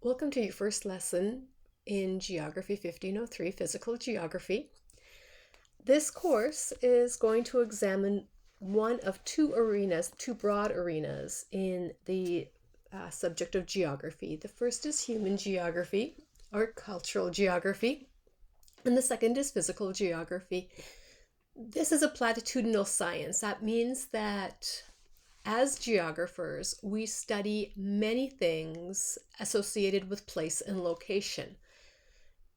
Welcome to your first lesson in Geography 1503, Physical Geography. This course is going to examine one of two broad arenas in the subject of geography. The first is human geography or cultural geography, and the second is physical geography. This is a platitudinal science. That means that as geographers, we study many things associated with place and location.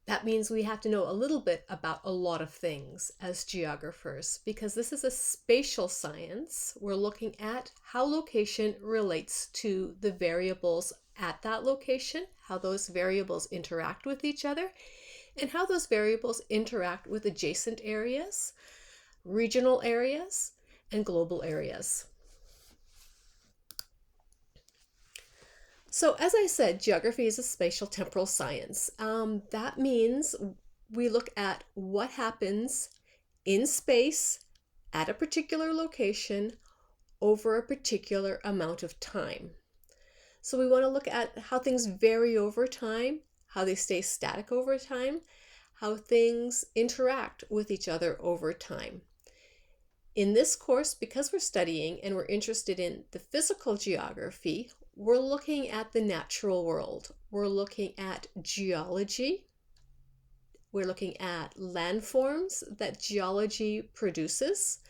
That means we have to know a little bit about a lot of things as geographers, because this is a spatial science. We're looking at how location relates to the variables at that location, how those variables interact with each other, and how those variables interact with adjacent areas, regional areas, and global areas. So as I said, geography is a spatial temporal science. That means we look at what happens in space at a particular location over a particular amount of time. So we want to look at how things vary over time, how they stay static over time, how things interact with each other over time. In this course, because we're studying and we're interested in the physical geography, we're looking at the natural world. We're looking at geology. We're looking at landforms that geology produces,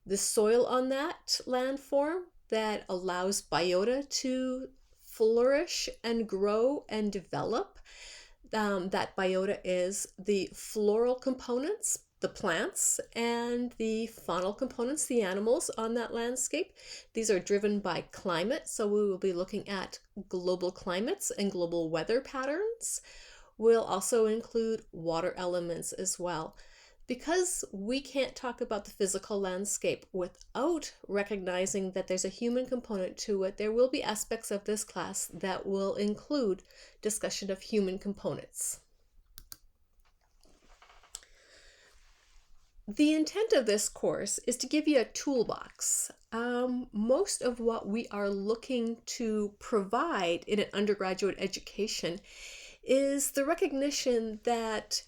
the soil on that landform that allows biota to flourish and grow and develop. That biota is the floral components, the plants, and the faunal components, the animals on that landscape. These are driven by climate, so we will be looking at global climates and global weather patterns. We'll also include water elements as well. Because we can't talk about the physical landscape without recognizing that there's a human component to it, there will be aspects of this class that will include discussion of human components. The intent of this course is to give you a toolbox. Most of what we are looking to provide in an undergraduate education is the recognition that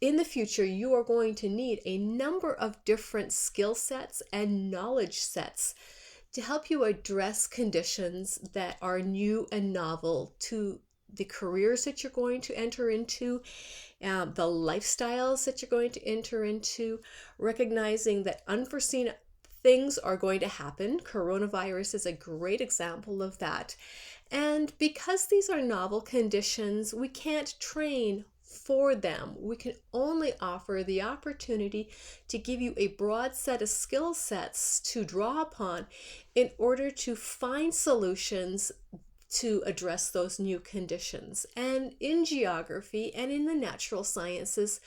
in the future you are going to need a number of different skill sets and knowledge sets to help you address conditions that are new and novel to the careers that you're going to enter into, the lifestyles that you're going to enter into, recognizing that unforeseen things are going to happen. Coronavirus is a great example of that. And because these are novel conditions, we can't train for them. We can only offer the opportunity to give you a broad set of skill sets to draw upon in order to find solutions to address those new conditions. And in geography and in the natural sciences,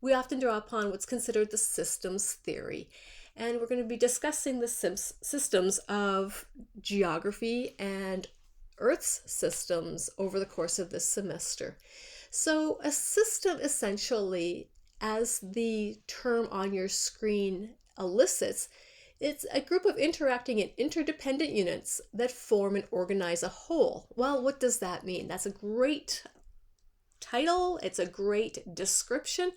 we often draw upon what's considered the systems theory. And we're going to be discussing the systems of geography and Earth's systems over the course of this semester. So a system essentially, as the term on your screen elicits, it's a group of interacting and interdependent units that form and organize a whole. Well, what does that mean? That's a great title. It's a great description.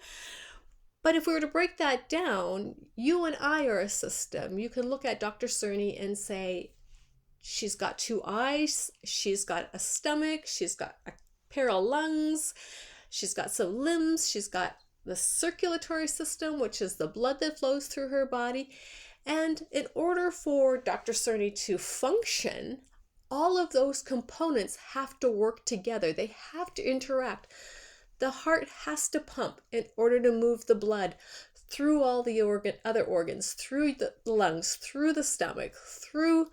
But if we were to break that down, you and I are a system. You can look at Dr. Cerney and say, she's got two eyes, she's got a stomach, she's got a pair of lungs, she's got some limbs, she's got the circulatory system, which is the blood that flows through her body. And in order for Dr. Cerney to function, all of those components have to work together. They have to interact. The heart has to pump in order to move the blood through all the other organs, through the lungs, through the stomach, through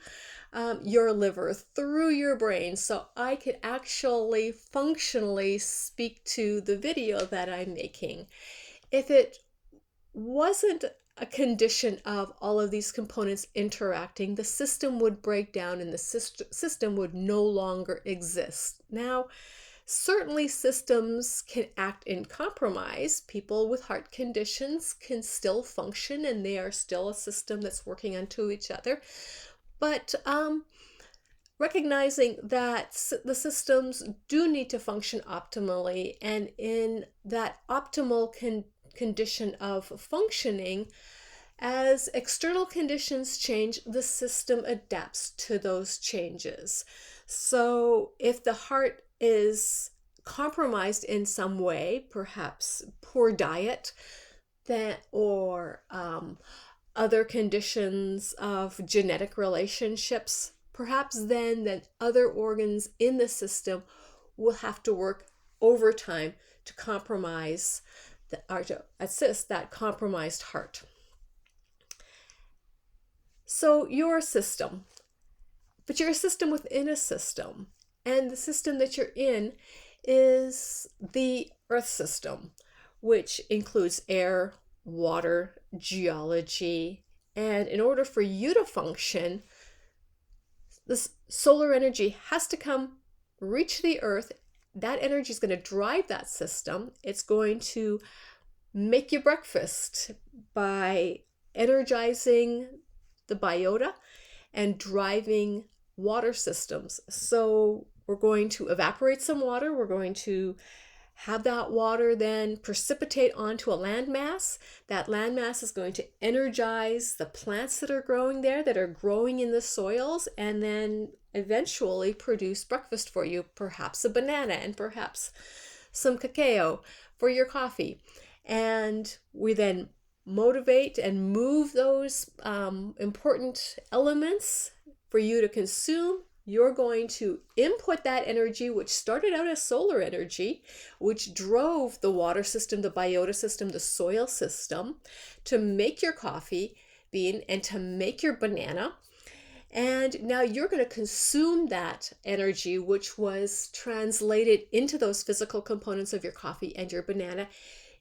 your liver, through your brain. So I can actually functionally speak to the video that I'm making. If it wasn't a condition of all of these components interacting, the system would break down and the system would no longer exist. Now, certainly systems can act in compromise. People with heart conditions can still function and they are still a system that's working onto each other. But recognizing that the systems do need to function optimally, and in that optimal condition of functioning, as external conditions change, the system adapts to those changes. So if the heart is compromised in some way, perhaps poor diet, or other conditions of genetic relationships, perhaps then that other organs in the system will have to work overtime to compromise or to assist that compromised heart. So you're a system, but you're a system within a system, and the system that you're in is the Earth system, which includes air, water, geology, and in order for you to function, this solar energy has to come reach the Earth. That energy is going to drive that system. It's going to make you breakfast by energizing the biota and driving water systems. So we're going to evaporate some water. We're going to have that water then precipitate onto a landmass. That landmass is going to energize the plants that are growing there, that are growing in the soils, and then eventually produce breakfast for you, perhaps a banana and perhaps some cacao for your coffee. And we then motivate and move those important elements for you to consume. You're going to input that energy, which started out as solar energy, which drove the water system, the biota system, the soil system, to make your coffee bean and to make your banana. And now you're going to consume that energy, which was translated into those physical components of your coffee and your banana,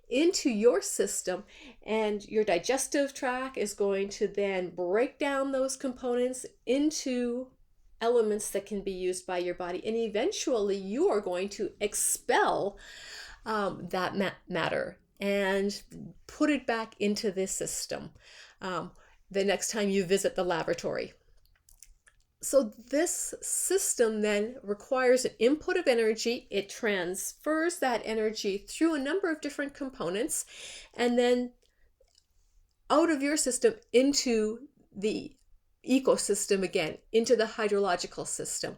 into your system, and your digestive tract is going to then break down those components into elements that can be used by your body, and eventually you are going to expel that matter and put it back into this system the next time you visit the laboratory. So this system then requires an input of energy. It transfers that energy through a number of different components, and then out of your system into the ecosystem again, into the hydrological system,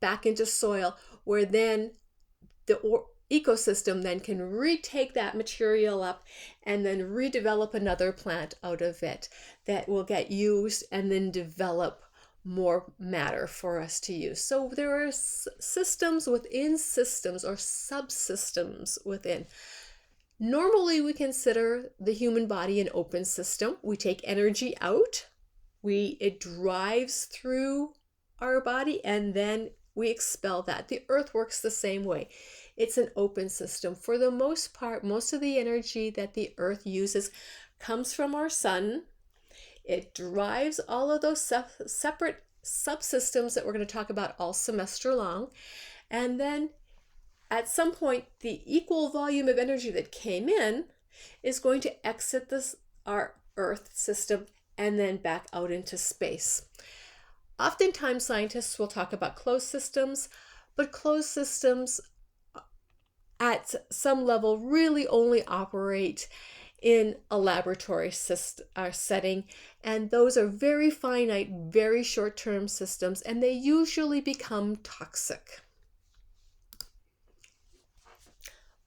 back into soil, where then the ecosystem then can retake that material up and then redevelop another plant out of it that will get used and then develop more matter for us to use. So there are systems within systems, or subsystems within. Normally we consider the human body an open system. We take energy out, it drives through our body, and then we expel that. The Earth works the same way. It's an open system. For the most part, most of the energy that the Earth uses comes from our sun. It drives all of those separate subsystems that we're going to talk about all semester long. And then at some point, the equal volume of energy that came in is going to exit our Earth system and then back out into space. Oftentimes, scientists will talk about closed systems, but closed systems at some level really only operate in a laboratory setting, and those are very finite, very short-term systems, and they usually become toxic.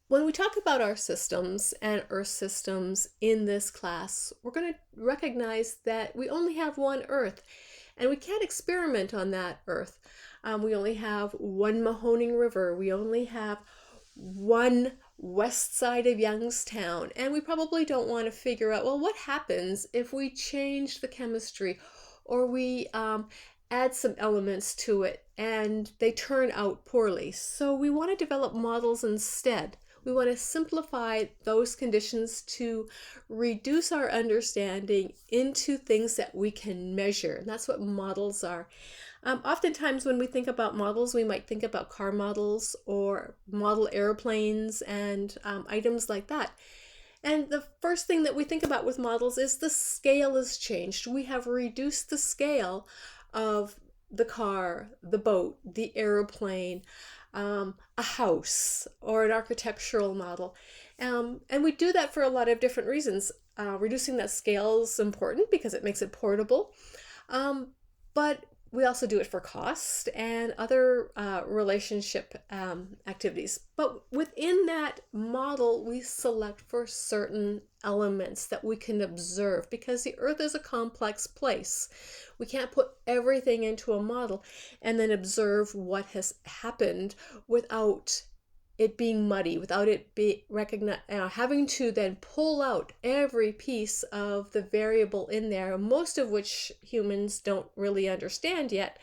When we talk about our systems and Earth systems in this class, we're going to recognize that we only have one Earth, and we can't experiment on that Earth. We only have one Mahoning River. We only have one west side of Youngstown, and we probably don't want to figure out, well, what happens if we change the chemistry, or we add some elements to it and they turn out poorly. So we want to develop models instead. We want to simplify those conditions to reduce our understanding into things that we can measure. And that's what models are. Oftentimes when we think about models, we might think about car models or model airplanes and items like that. And the first thing that we think about with models is the scale is changed. We have reduced the scale of the car, the boat, the airplane, a house, or an architectural model. And we do that for a lot of different reasons. Reducing that scale is important because it makes it portable. But we also do it for cost and other relationship activities. But within that model, we select for certain elements that we can observe because the Earth is a complex place. We can't put everything into a model and then observe what has happened without it being muddy, without it be recognized, having to then pull out every piece of the variable in there, most of which humans don't really understand yet,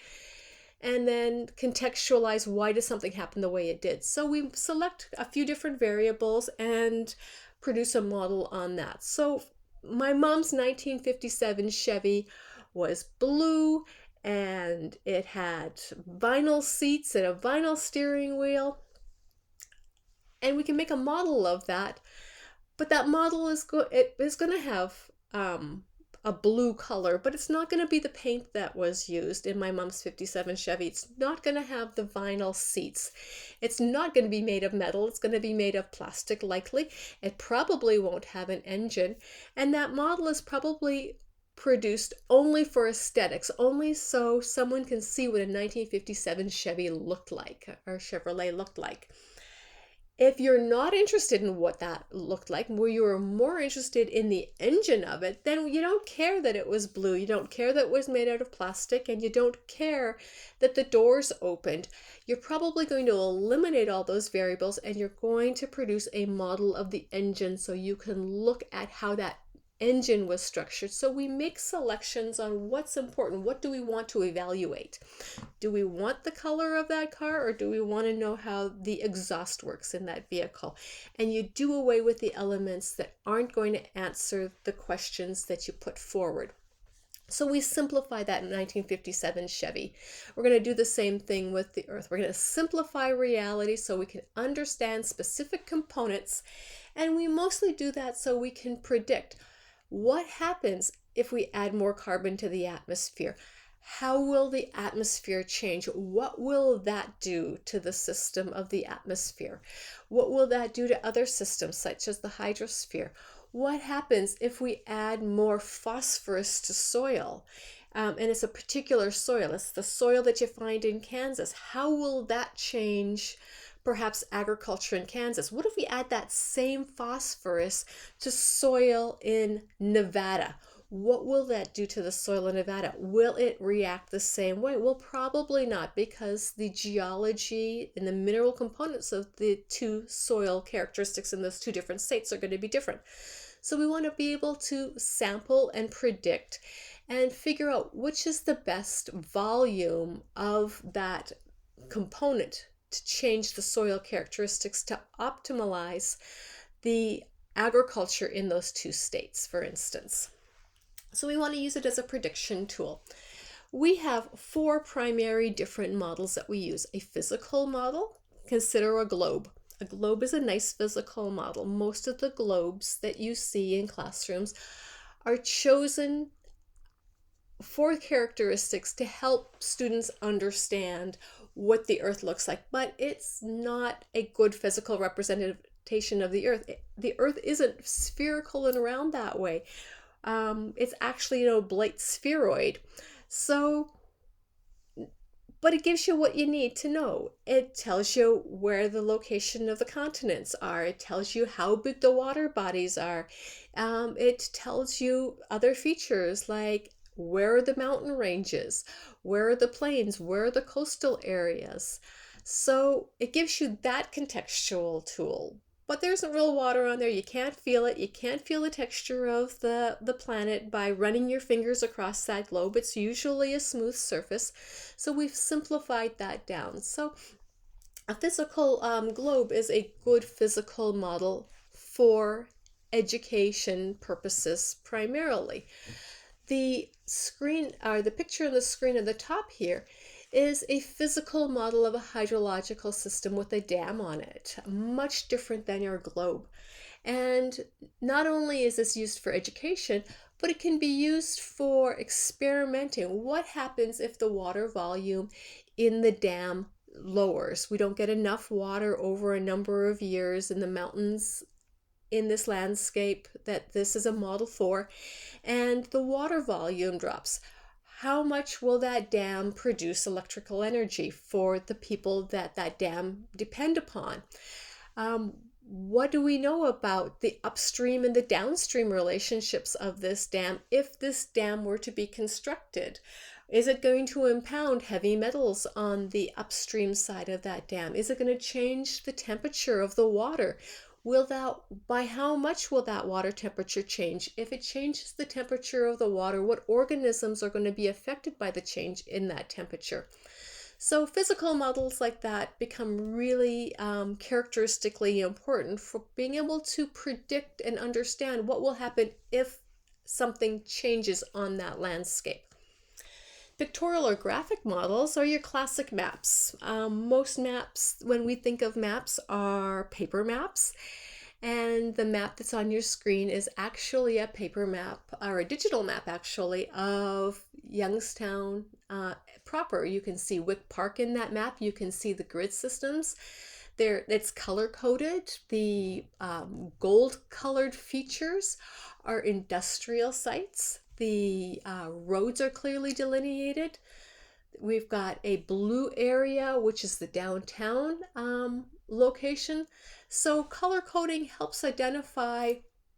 and then contextualize why does something happen the way it did. So we select a few different variables and produce a model on that. So my mom's 1957 Chevy was blue, and it had vinyl seats and a vinyl steering wheel. And we can make a model of that, but that model is going to have a blue color, but it's not going to be the paint that was used in my mom's 57 Chevy. It's not going to have the vinyl seats. It's not going to be made of metal. It's going to be made of plastic, likely. It probably won't have an engine, and that model is probably produced only for aesthetics, only so someone can see what a 1957 Chevy looked like, or Chevrolet looked like. If you're not interested in what that looked like, where you are more interested in the engine of it, then you don't care that it was blue, you don't care that it was made out of plastic, and you don't care that the doors opened. You're probably going to eliminate all those variables, and you're going to produce a model of the engine so you can look at how that engine was structured. So we make selections on what's important. What do we want to evaluate? Do we want the color of that car, or do we want to know how the exhaust works in that vehicle? And you do away with the elements that aren't going to answer the questions that you put forward. So we simplify that in 1957 Chevy. We're going to do the same thing with the Earth. We're going to simplify reality so we can understand specific components, and we mostly do that so we can predict what happens if we add more carbon to the atmosphere. How will the atmosphere change? What will that do to the system of the atmosphere? What will that do to other systems such as the hydrosphere? What happens if we add more phosphorus to soil? And it's a particular soil. It's the soil that you find in Kansas. How will that change perhaps agriculture in Kansas? What if we add that same phosphorus to soil in Nevada? What will that do to the soil in Nevada? Will it react the same way? Well, probably not, because the geology and the mineral components of the two soil characteristics in those two different states are going to be different. So we want to be able to sample and predict and figure out which is the best volume of that component to change the soil characteristics to optimize the agriculture in those two states, for instance. So we want to use it as a prediction tool. We have four primary different models that we use. A physical model, consider a globe. A globe is a nice physical model. Most of the globes that you see in classrooms are chosen for characteristics to help students understand what the Earth looks like, but it's not a good physical representation of the Earth. The Earth isn't spherical and round that way. It's actually an oblate spheroid. So, but it gives you what you need to know. It tells you where the location of the continents are. It tells you how big the water bodies are. It tells you other features like where are the mountain ranges, where are the plains, where are the coastal areas. So it gives you that contextual tool. But there isn't real water on there. You can't feel it. You can't feel the texture of the planet by running your fingers across that globe. It's usually a smooth surface. So we've simplified that down. So a physical globe is a good physical model for education purposes primarily. The screen, or the picture on the screen at the top here, is a physical model of a hydrological system with a dam on it, much different than your globe. And not only is this used for education, but it can be used for experimenting. What happens if the water volume in the dam lowers? We don't get enough water over a number of years in the mountains in this landscape that this is a model for, and the water volume drops. How much will that dam produce electrical energy for the people that that dam depend upon? What do we know about the upstream and the downstream relationships of this dam if this dam were to be constructed? Is it going to impound heavy metals on the upstream side of that dam? Is it going to change the temperature of the water? By how much will that water temperature change? If it changes the temperature of the water, what organisms are going to be affected by the change in that temperature? So physical models like that become really characteristically important for being able to predict and understand what will happen if something changes on that landscape. Pictorial or graphic models are your classic maps. Most maps, when we think of maps, are paper maps. And the map that's on your screen is actually a paper map, or a digital map actually, of Youngstown proper. You can see Wick Park in that map. You can see the grid systems. It's color coded. The gold colored features are industrial sites. The roads are clearly delineated. We've got a blue area, which is the downtown location. So color coding helps identify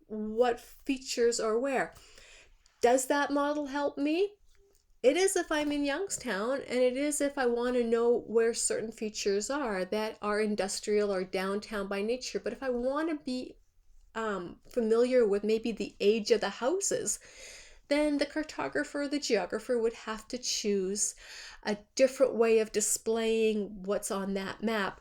what features are where. Does that model help me? It is if I'm in Youngstown, and it is if I want to know where certain features are that are industrial or downtown by nature. But if I want to be familiar with maybe the age of the houses, then the cartographer, the geographer would have to choose a different way of displaying what's on that map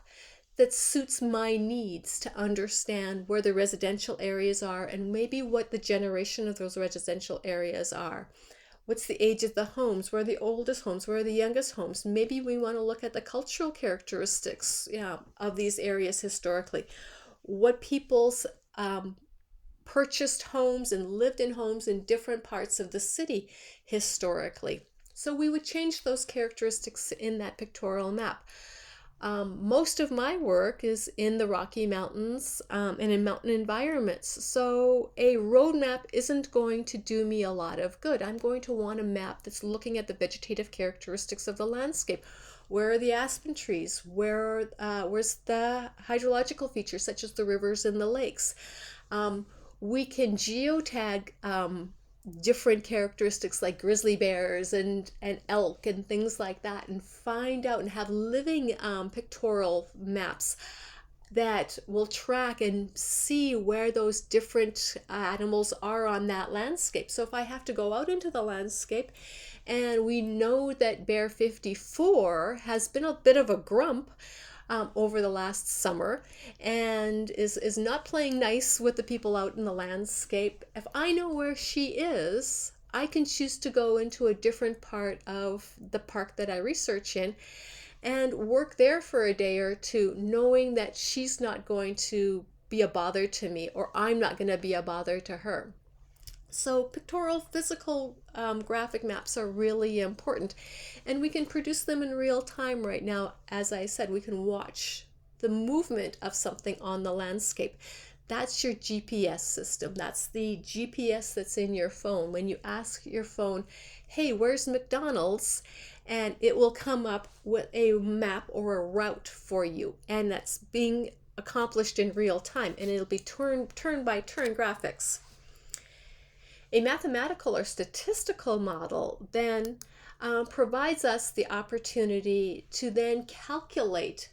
that suits my needs to understand where the residential areas are and maybe what the generation of those residential areas are. What's the age of the homes? Where are the oldest homes? Where are the youngest homes? Maybe we want to look at the cultural characteristics of these areas historically. What people's purchased homes and lived in homes in different parts of the city historically. So we would change those characteristics in that pictorial map. Most of my work is in the Rocky Mountains and in mountain environments. So a road map isn't going to do me a lot of good. I'm going to want a map that's looking at the vegetative characteristics of the landscape. Where are the aspen trees? Where's the hydrological features such as the rivers and the lakes? We can geotag different characteristics like grizzly bears and elk and things like that, and find out and have living pictorial maps that will track and see where those different animals are on that landscape. So if I have to go out into the landscape and we know that bear 54 has been a bit of a grump over the last summer and is not playing nice with the people out in the landscape, if I know where she is, I can choose to go into a different part of the park that I research in and work there for a day or two, knowing that she's not going to be a bother to me, or I'm not going to be a bother to her. So pictorial, physical graphic maps are really important, and we can produce them in real time right now. As I said, we can watch the movement of something on the landscape. That's your GPS system. That's the GPS that's in your phone. When you ask your phone, hey, where's McDonald's? And it will come up with a map or a route for you. And that's being accomplished in real time. And it'll be turn by turn graphics. A mathematical or statistical model then provides us the opportunity to then calculate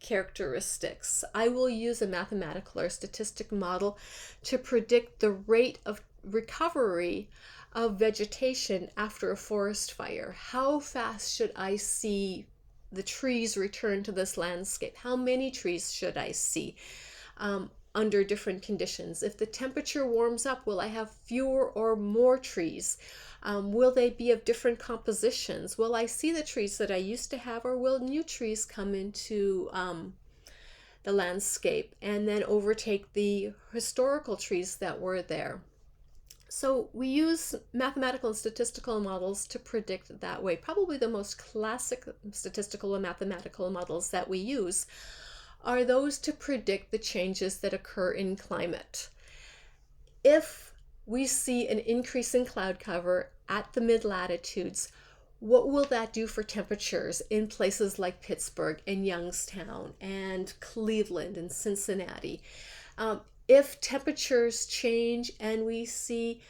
characteristics. I will use a mathematical or statistic model to predict the rate of recovery of vegetation after a forest fire. How fast should I see the trees return to this landscape? How many trees should I see under different conditions? If the temperature warms up, will I have fewer or more trees? Will they be of different compositions? Will I see the trees that I used to have, or will new trees come into the landscape and then overtake the historical trees that were there? So we use mathematical and statistical models to predict that way. Probably the most classic statistical and mathematical models that we use are those to predict the changes that occur in climate. If we see an increase in cloud cover at the mid-latitudes, what will that do for temperatures in places like Pittsburgh and Youngstown and Cleveland and Cincinnati? If temperatures change and we see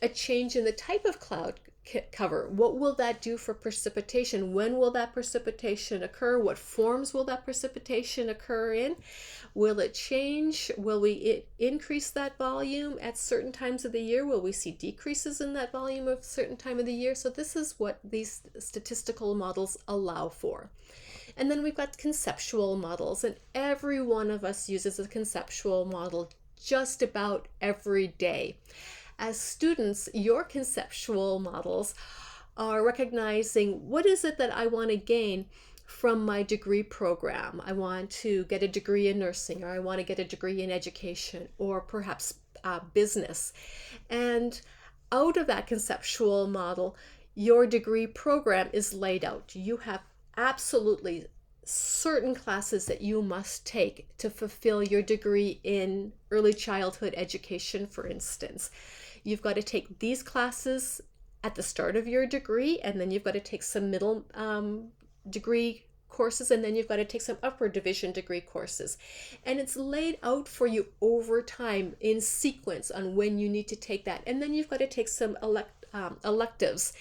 a change in the type of cloud cover, what will that do for precipitation? When will that precipitation occur? What forms will that precipitation occur in? Will it change? Will we increase that volume at certain times of the year? Will we see decreases in that volume of a certain time of the year? So this is what these statistical models allow for. And then we've got conceptual models, and every one of us uses a conceptual model just about every day. As students, your conceptual models are recognizing what is it that I want to gain from my degree program. I want to get a degree in nursing, or I want to get a degree in education, or perhaps business. And out of that conceptual model, your degree program is laid out. You have absolutely certain classes that you must take to fulfill your degree in early childhood education, for instance. You've got to take these classes at the start of your degree, and then you've got to take some middle degree courses, and then you've got to take some upper division degree courses. And it's laid out for you over time in sequence on when you need to take that. And then you've got to take some electives.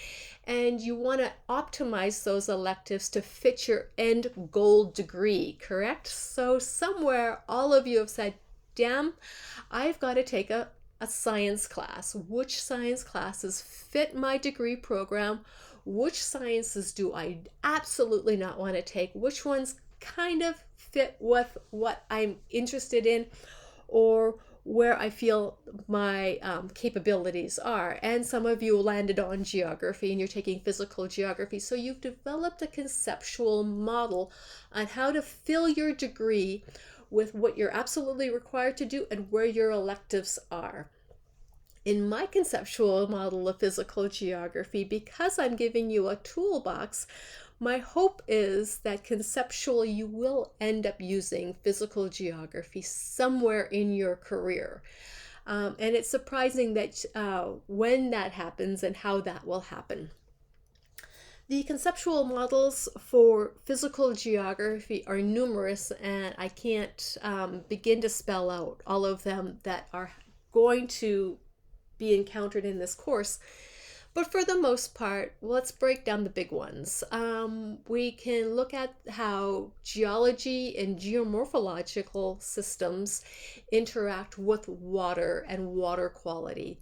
And you want to optimize those electives to fit your end goal degree, correct? So somewhere all of you have said, damn, I've got to take a science class. Which science classes fit my degree program? Which sciences do I absolutely not want to take? Which ones kind of fit with what I'm interested in, or where I feel my capabilities are? And some of you landed on geography and you're taking physical geography. So you've developed a conceptual model on how to fill your degree with what you're absolutely required to do and where your electives are. In my conceptual model of physical geography, because I'm giving you a toolbox, my hope is that conceptually you will end up using physical geography somewhere in your career. And it's surprising that when that happens and how that will happen. The conceptual models for physical geography are numerous, and I can't begin to spell out all of them that are going to be encountered in this course. But for the most part, let's break down the big ones. We can look at how geology and geomorphological systems interact with water and water quality.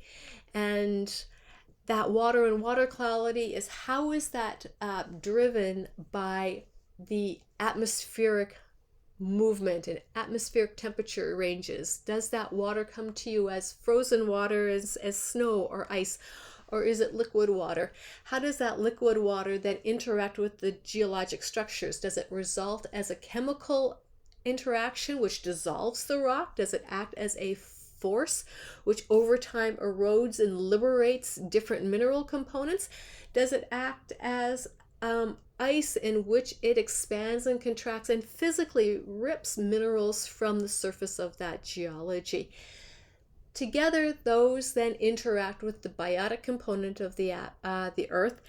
And that water and water quality is, how is that driven by the atmospheric movement and atmospheric temperature ranges? Does that water come to you as frozen water, as snow or ice? Or is it liquid water? How does that liquid water then interact with the geologic structures? Does it result as a chemical interaction which dissolves the rock? Does it act as a force which over time erodes and liberates different mineral components? Does it act as ice in which it expands and contracts and physically rips minerals from the surface of that geology? Together, those then interact with the biotic component of the earth,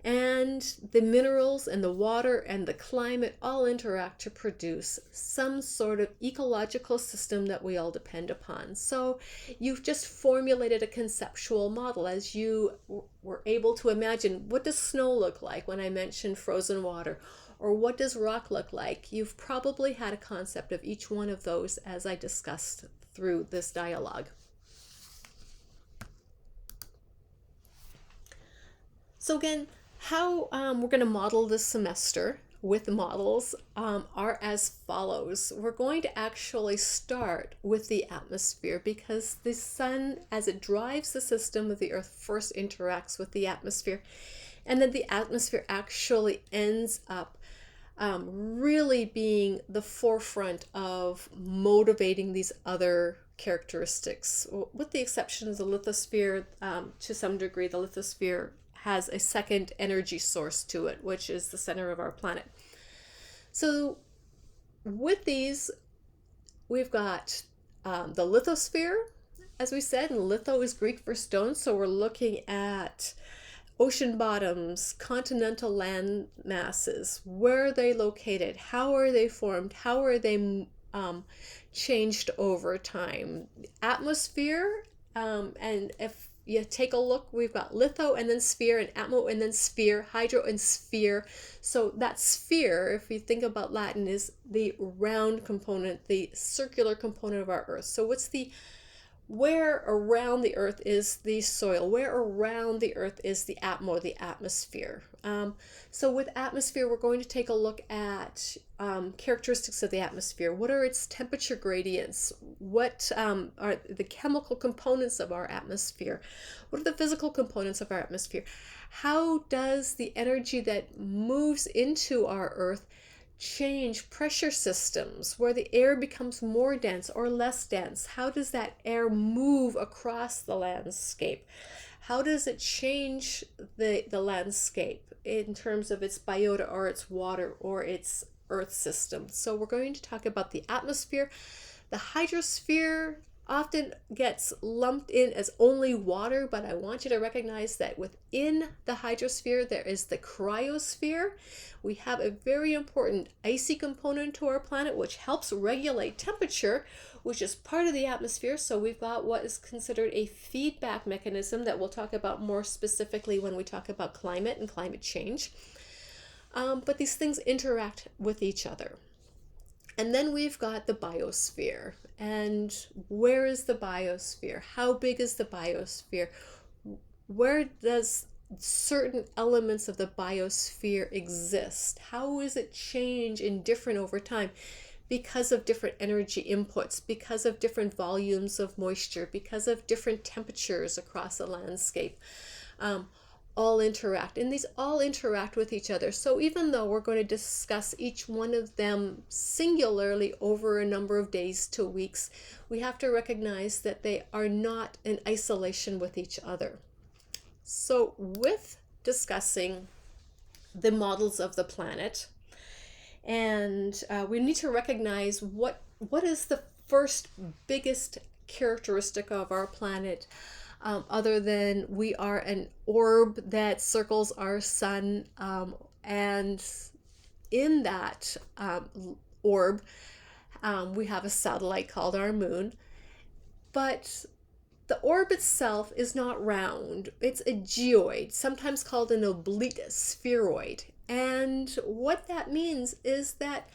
and the minerals and the water and the climate all interact to produce some sort of ecological system that we all depend upon. So you've just formulated a conceptual model as you were able to imagine, what does snow look like when I mentioned frozen water? Or what does rock look like? You've probably had a concept of each one of those as I discussed through this dialogue. So again, how we're going to model this semester with models are as follows. We're going to actually start with the atmosphere, because the sun, as it drives the system of the earth, first interacts with the atmosphere, and then the atmosphere actually ends up really being the forefront of motivating these other characteristics, with the exception of the lithosphere. To some degree, the lithosphere has a second energy source to it, which is the center of our planet. So with these, we've got the lithosphere, as we said, and litho is Greek for stone, so we're looking at ocean bottoms, continental land masses. Where are they located? How are they formed? How are they changed over time? Atmosphere, and if you take a look, we've got litho and then sphere, and atmo and then sphere, hydro and sphere. So that sphere, if you think about Latin, is the round component, the circular component of our Earth. So where around the Earth is the soil? Where around the Earth is the atmosphere? So with atmosphere, we're going to take a look at characteristics of the atmosphere. What are its temperature gradients? What are the chemical components of our atmosphere? What are the physical components of our atmosphere? How does the energy that moves into our Earth change pressure systems where the air becomes more dense or less dense? How does that air move across the landscape? How does it change the landscape in terms of its biota or its water or its earth system? So we're going to talk about the atmosphere. The hydrosphere often gets lumped in as only water, but I want you to recognize that within the hydrosphere there is the cryosphere. We have a very important icy component to our planet which helps regulate temperature, which is part of the atmosphere. So we've got what is considered a feedback mechanism that we'll talk about more specifically when we talk about climate and climate change. But these things interact with each other. And then we've got the biosphere. And where is the biosphere? How big is the biosphere? Where does certain elements of the biosphere exist? How is it change in different over time? Because of different energy inputs, because of different volumes of moisture, because of different temperatures across the landscape. All interact, and these all interact with each other. So even though we're going to discuss each one of them singularly over a number of days to weeks, we have to recognize that they are not in isolation with each other. So with discussing the models of the planet, and we need to recognize what is the first biggest characteristic of our planet, other than we are an orb that circles our sun, and in that orb we have a satellite called our moon. But the orb itself is not round. It's a geoid, sometimes called an oblique spheroid. And what that means is that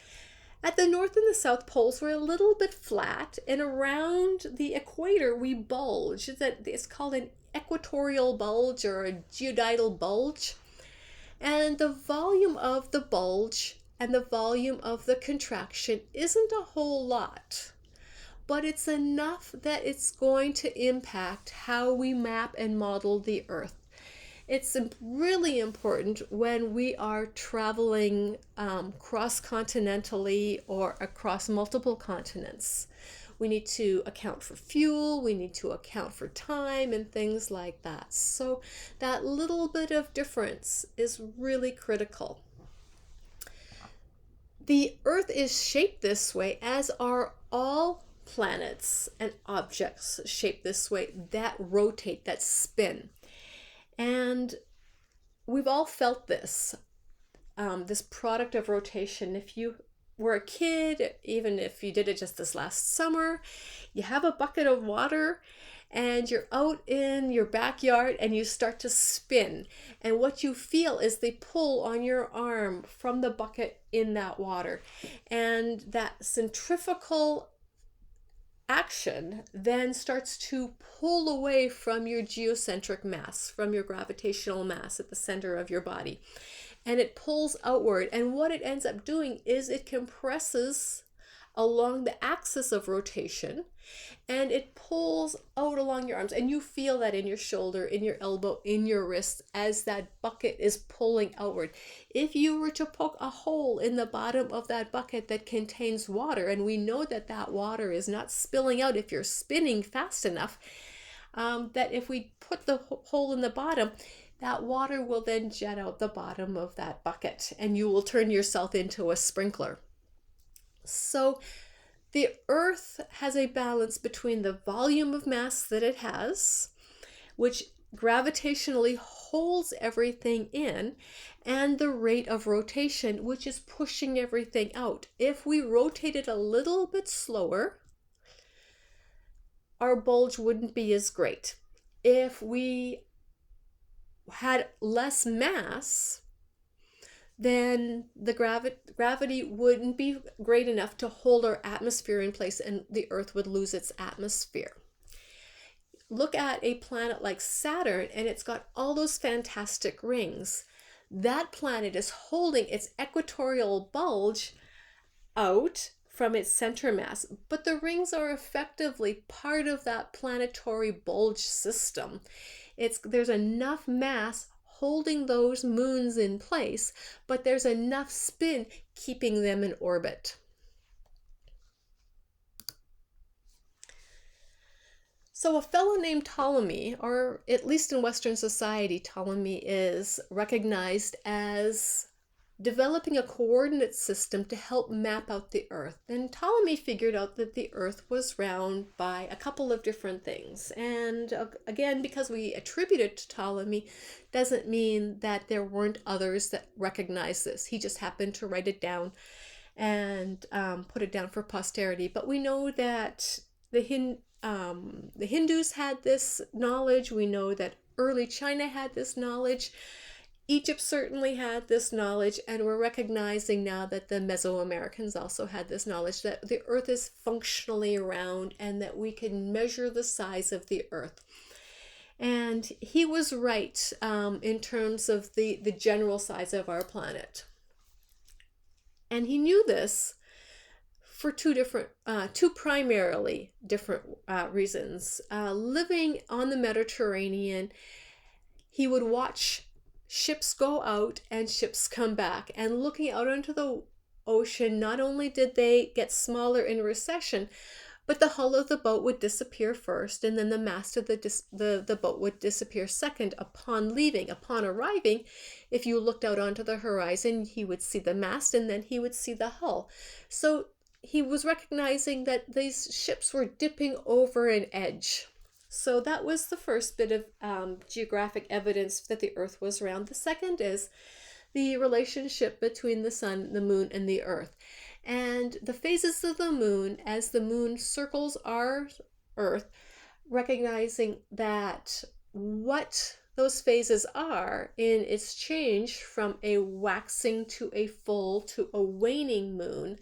at the North and the South poles, we're a little bit flat, and around the equator, we bulge. It's called an equatorial bulge or a geodidal bulge. And the volume of the bulge and the volume of the contraction isn't a whole lot, but it's enough that it's going to impact how we map and model the Earth. It's really important when we are traveling cross-continentally or across multiple continents. We need to account for fuel, we need to account for time and things like that. So that little bit of difference is really critical. The Earth is shaped this way, as are all planets and objects shaped this way that rotate, that spin. And we've all felt this product of rotation. If you were a kid, even if you did it just this last summer, you have a bucket of water and you're out in your backyard and you start to spin. And what you feel is the pull on your arm from the bucket in that water. And that centrifugal action then starts to pull away from your geocentric mass, from your gravitational mass at the center of your body. And it pulls outward. And what it ends up doing is it compresses along the axis of rotation, and it pulls out along your arms, and you feel that in your shoulder, in your elbow, in your wrist as that bucket is pulling outward. If you were to poke a hole in the bottom of that bucket that contains water, and we know that that water is not spilling out if you're spinning fast enough, that if we put the hole in the bottom, that water will then jet out the bottom of that bucket, and you will turn yourself into a sprinkler. So the Earth has a balance between the volume of mass that it has, which gravitationally holds everything in, and the rate of rotation, which is pushing everything out. If we rotate it a little bit slower, our bulge wouldn't be as great. If we had less mass, then the gravity wouldn't be great enough to hold our atmosphere in place, and the Earth would lose its atmosphere. Look at a planet like Saturn, and it's got all those fantastic rings. That planet is holding its equatorial bulge out from its center mass, but the rings are effectively part of that planetary bulge system. There's enough mass holding those moons in place, but there's enough spin keeping them in orbit. So a fellow named Ptolemy, or at least in Western society, Ptolemy is recognized as developing a coordinate system to help map out the Earth. And Ptolemy figured out that the Earth was round by a couple of different things. And again, because we attribute it to Ptolemy, doesn't mean that there weren't others that recognized this. He just happened to write it down and put it down for posterity. But we know that the Hindus had this knowledge. We know that early China had this knowledge. Egypt certainly had this knowledge, and we're recognizing now that the Mesoamericans also had this knowledge, that the Earth is functionally round and that we can measure the size of the Earth. And he was right in terms of the general size of our planet. And he knew this for two primarily different reasons. Living on the Mediterranean, he would watch ships go out and ships come back, and looking out into the ocean, not only did they get smaller in recession, but the hull of the boat would disappear first, and then the mast of the boat would disappear second upon leaving. Upon arriving, if you looked out onto the horizon, he would see the mast, and then he would see the hull. So he was recognizing that these ships were dipping over an edge. So that was the first bit of geographic evidence that the Earth was round. The second is the relationship between the sun, the moon, and the Earth. And the phases of the moon, as the moon circles our Earth, recognizing that what those phases are in its change from a waxing to a full to a waning moon,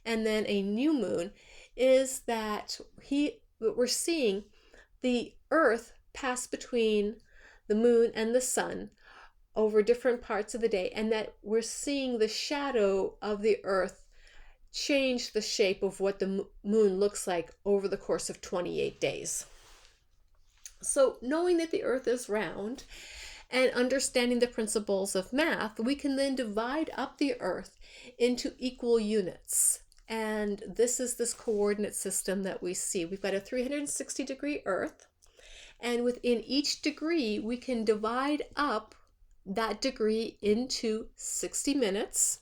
and then a new moon, is that we're seeing the Earth pass between the moon and the sun over different parts of the day, and that we're seeing the shadow of the Earth change the shape of what the moon looks like over the course of 28 days. So knowing that the Earth is round and understanding the principles of math, we can then divide up the Earth into equal units. And this is this coordinate system that we see. We've got a 360-degree Earth, and within each degree, we can divide up that degree into 60 minutes.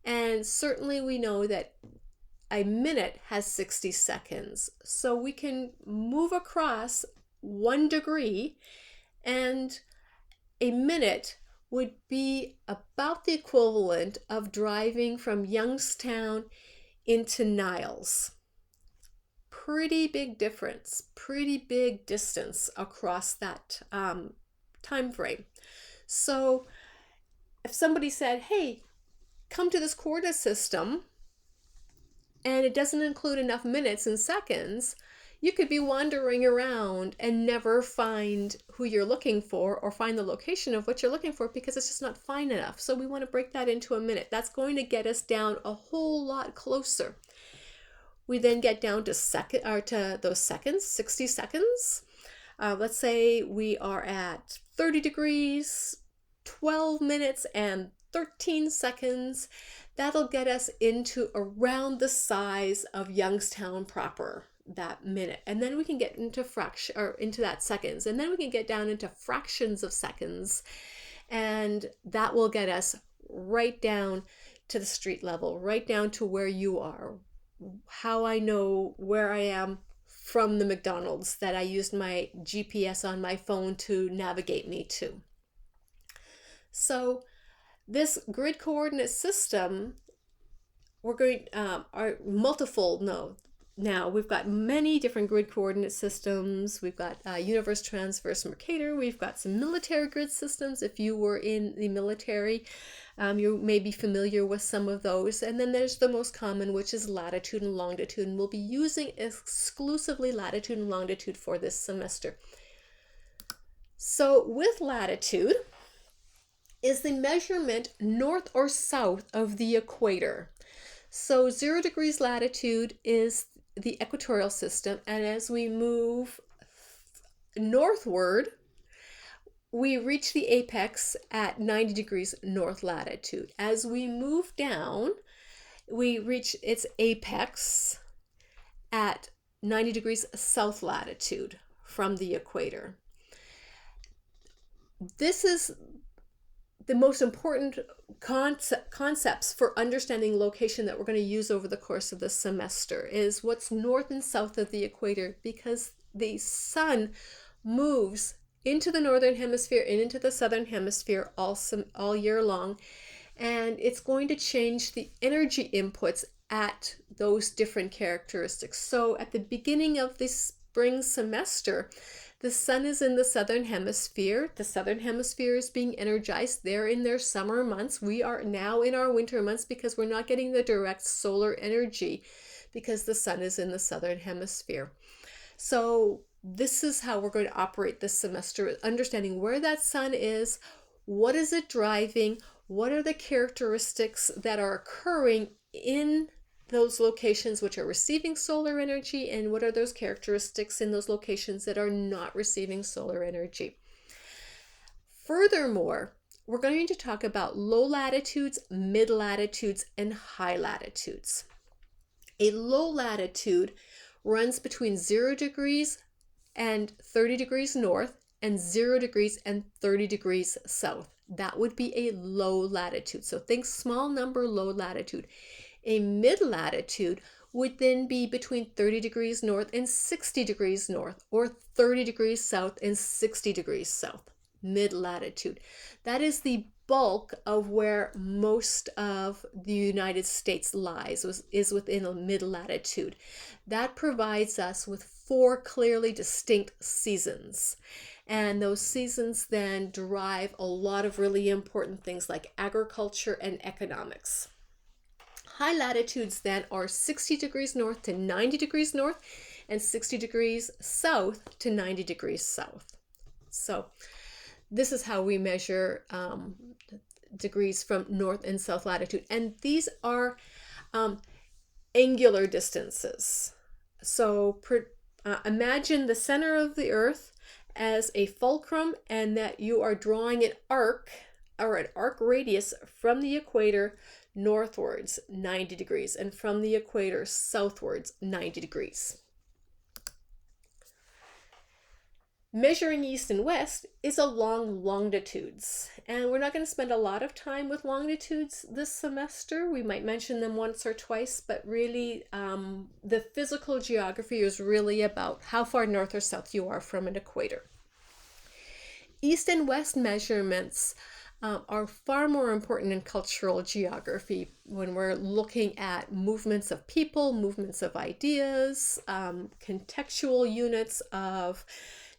And certainly we know that a minute has 60 seconds. So we can move across 1 degree, and a minute would be about the equivalent of driving from Youngstown into Niles. Pretty big difference, pretty big distance across that time frame. So if somebody said, hey, come to this coordinate system, and it doesn't include enough minutes and seconds, you could be wandering around and never find who you're looking for or find the location of what you're looking for, because it's just not fine enough. So we want to break that into a minute. That's going to get us down a whole lot closer. We then get down to to those seconds, 60 seconds. Let's say we are at 30 degrees, 12 minutes and 13 seconds. That'll get us into around the size of Youngstown proper that minute. And then we can get into into that seconds. And then we can get down into fractions of seconds. And that will get us right down to the street level, right down to where you are. How I know where I am from the McDonald's that I used my GPS on my phone to navigate me to. So this grid coordinate system, we're going are multifold. No, now we've got many different grid coordinate systems. We've got Universe Transverse Mercator. We've got some military grid systems. If you were in the military, you may be familiar with some of those. And then there's the most common, which is latitude and longitude. And we'll be using exclusively latitude and longitude for this semester. So with latitude is the measurement north or south of the equator. So 0 degrees latitude is the equatorial system, and as we move northward, we reach the apex at 90 degrees north latitude. As we move down, we reach its apex at 90 degrees south latitude from the equator. This is the most important concepts for understanding location that we're going to use over the course of the semester is what's north and south of the equator, because the sun moves into the northern hemisphere and into the southern hemisphere all year long, and it's going to change the energy inputs at those different characteristics. So at the beginning of the spring semester, the sun is in the southern hemisphere. The southern hemisphere is being energized. They're in their summer months. We are now in our winter months because we're not getting the direct solar energy because the sun is in the southern hemisphere. So this is how we're going to operate this semester, understanding where that sun is, what is it driving, what are the characteristics that are occurring in those locations which are receiving solar energy, and what are those characteristics in those locations that are not receiving solar energy. Furthermore, we're going to talk about low latitudes, mid latitudes, and high latitudes. A low latitude runs between 0 degrees and 30 degrees north and 0 degrees and 30 degrees south. That would be a low latitude. So think small number, low latitude. A mid-latitude would then be between 30 degrees north and 60 degrees north, or 30 degrees south and 60 degrees south. Mid-latitude. That is the bulk of where most of the United States lies, is within a mid-latitude. That provides us with 4 clearly distinct seasons. And those seasons then drive a lot of really important things like agriculture and economics. High latitudes then are 60 degrees north to 90 degrees north and 60 degrees south to 90 degrees south. So this is how we measure degrees from north and south latitude. And these are angular distances. So imagine the center of the earth as a fulcrum, and that you are drawing an arc or an arc radius from the equator northwards 90 degrees and from the equator southwards 90 degrees. Measuring east and west is along longitudes, and we're not going to spend a lot of time with longitudes this semester. We might mention them once or twice, but really the physical geography is really about how far north or south you are from an equator. East and west measurements are far more important in cultural geography when we're looking at movements of people, movements of ideas, contextual units of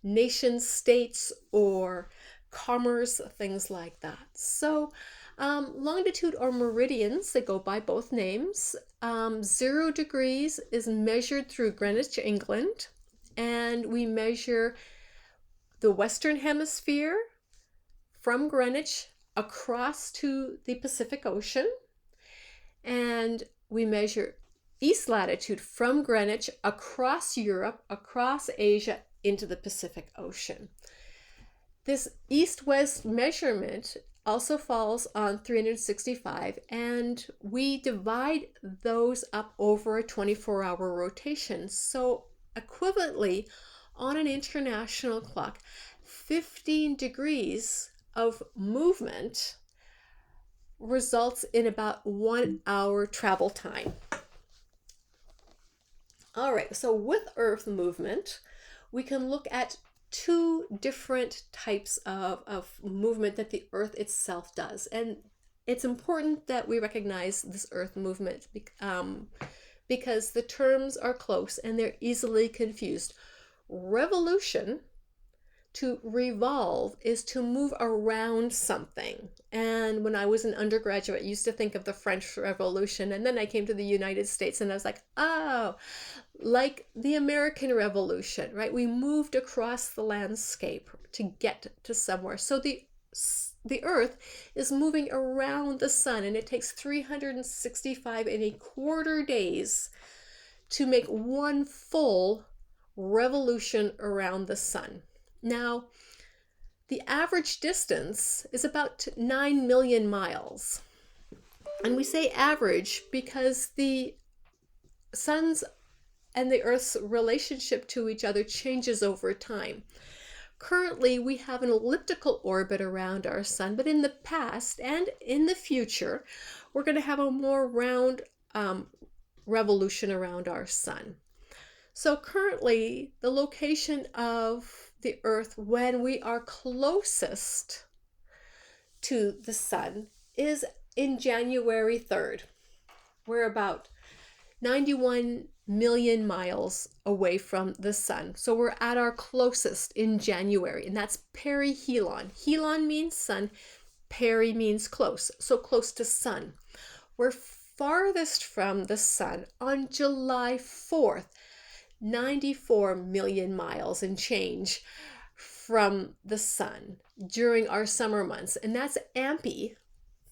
nation states or commerce, things like that. So longitude or meridians, they go by both names. 0 degrees is measured through Greenwich, England, and we measure the Western Hemisphere from Greenwich across to the Pacific Ocean, and we measure east latitude from Greenwich across Europe, across Asia, into the Pacific Ocean. This east-west measurement also falls on 365, and we divide those up over a 24-hour rotation. So equivalently, on an international clock, 15 degrees of movement results in about 1 hour travel time. All right, so with Earth movement, we can look at two different types of movement that the Earth itself does. And it's important that we recognize this Earth movement because the terms are close and they're easily confused. Revolution, to revolve, is to move around something. And when I was an undergraduate, I used to think of the French Revolution, and then I came to the United States and I was like, oh, like the American Revolution, right? We moved across the landscape to get to somewhere. So the Earth is moving around the sun, and it takes 365.25 days to make one full revolution around the sun. Now, the average distance is about 9 million miles. And we say average because the sun's and the Earth's relationship to each other changes over time. Currently, we have an elliptical orbit around our sun, but in the past and in the future, we're going to have a more round revolution around our sun. So currently, the location of the Earth when we are closest to the sun is in January 3rd. We're about 91 million miles away from the sun. So we're at our closest in January, and that's perihelion. Helon means sun, peri means close, so close to sun. We're farthest from the sun on July 4th, 94 million miles and change from the sun during our summer months, and that's ampi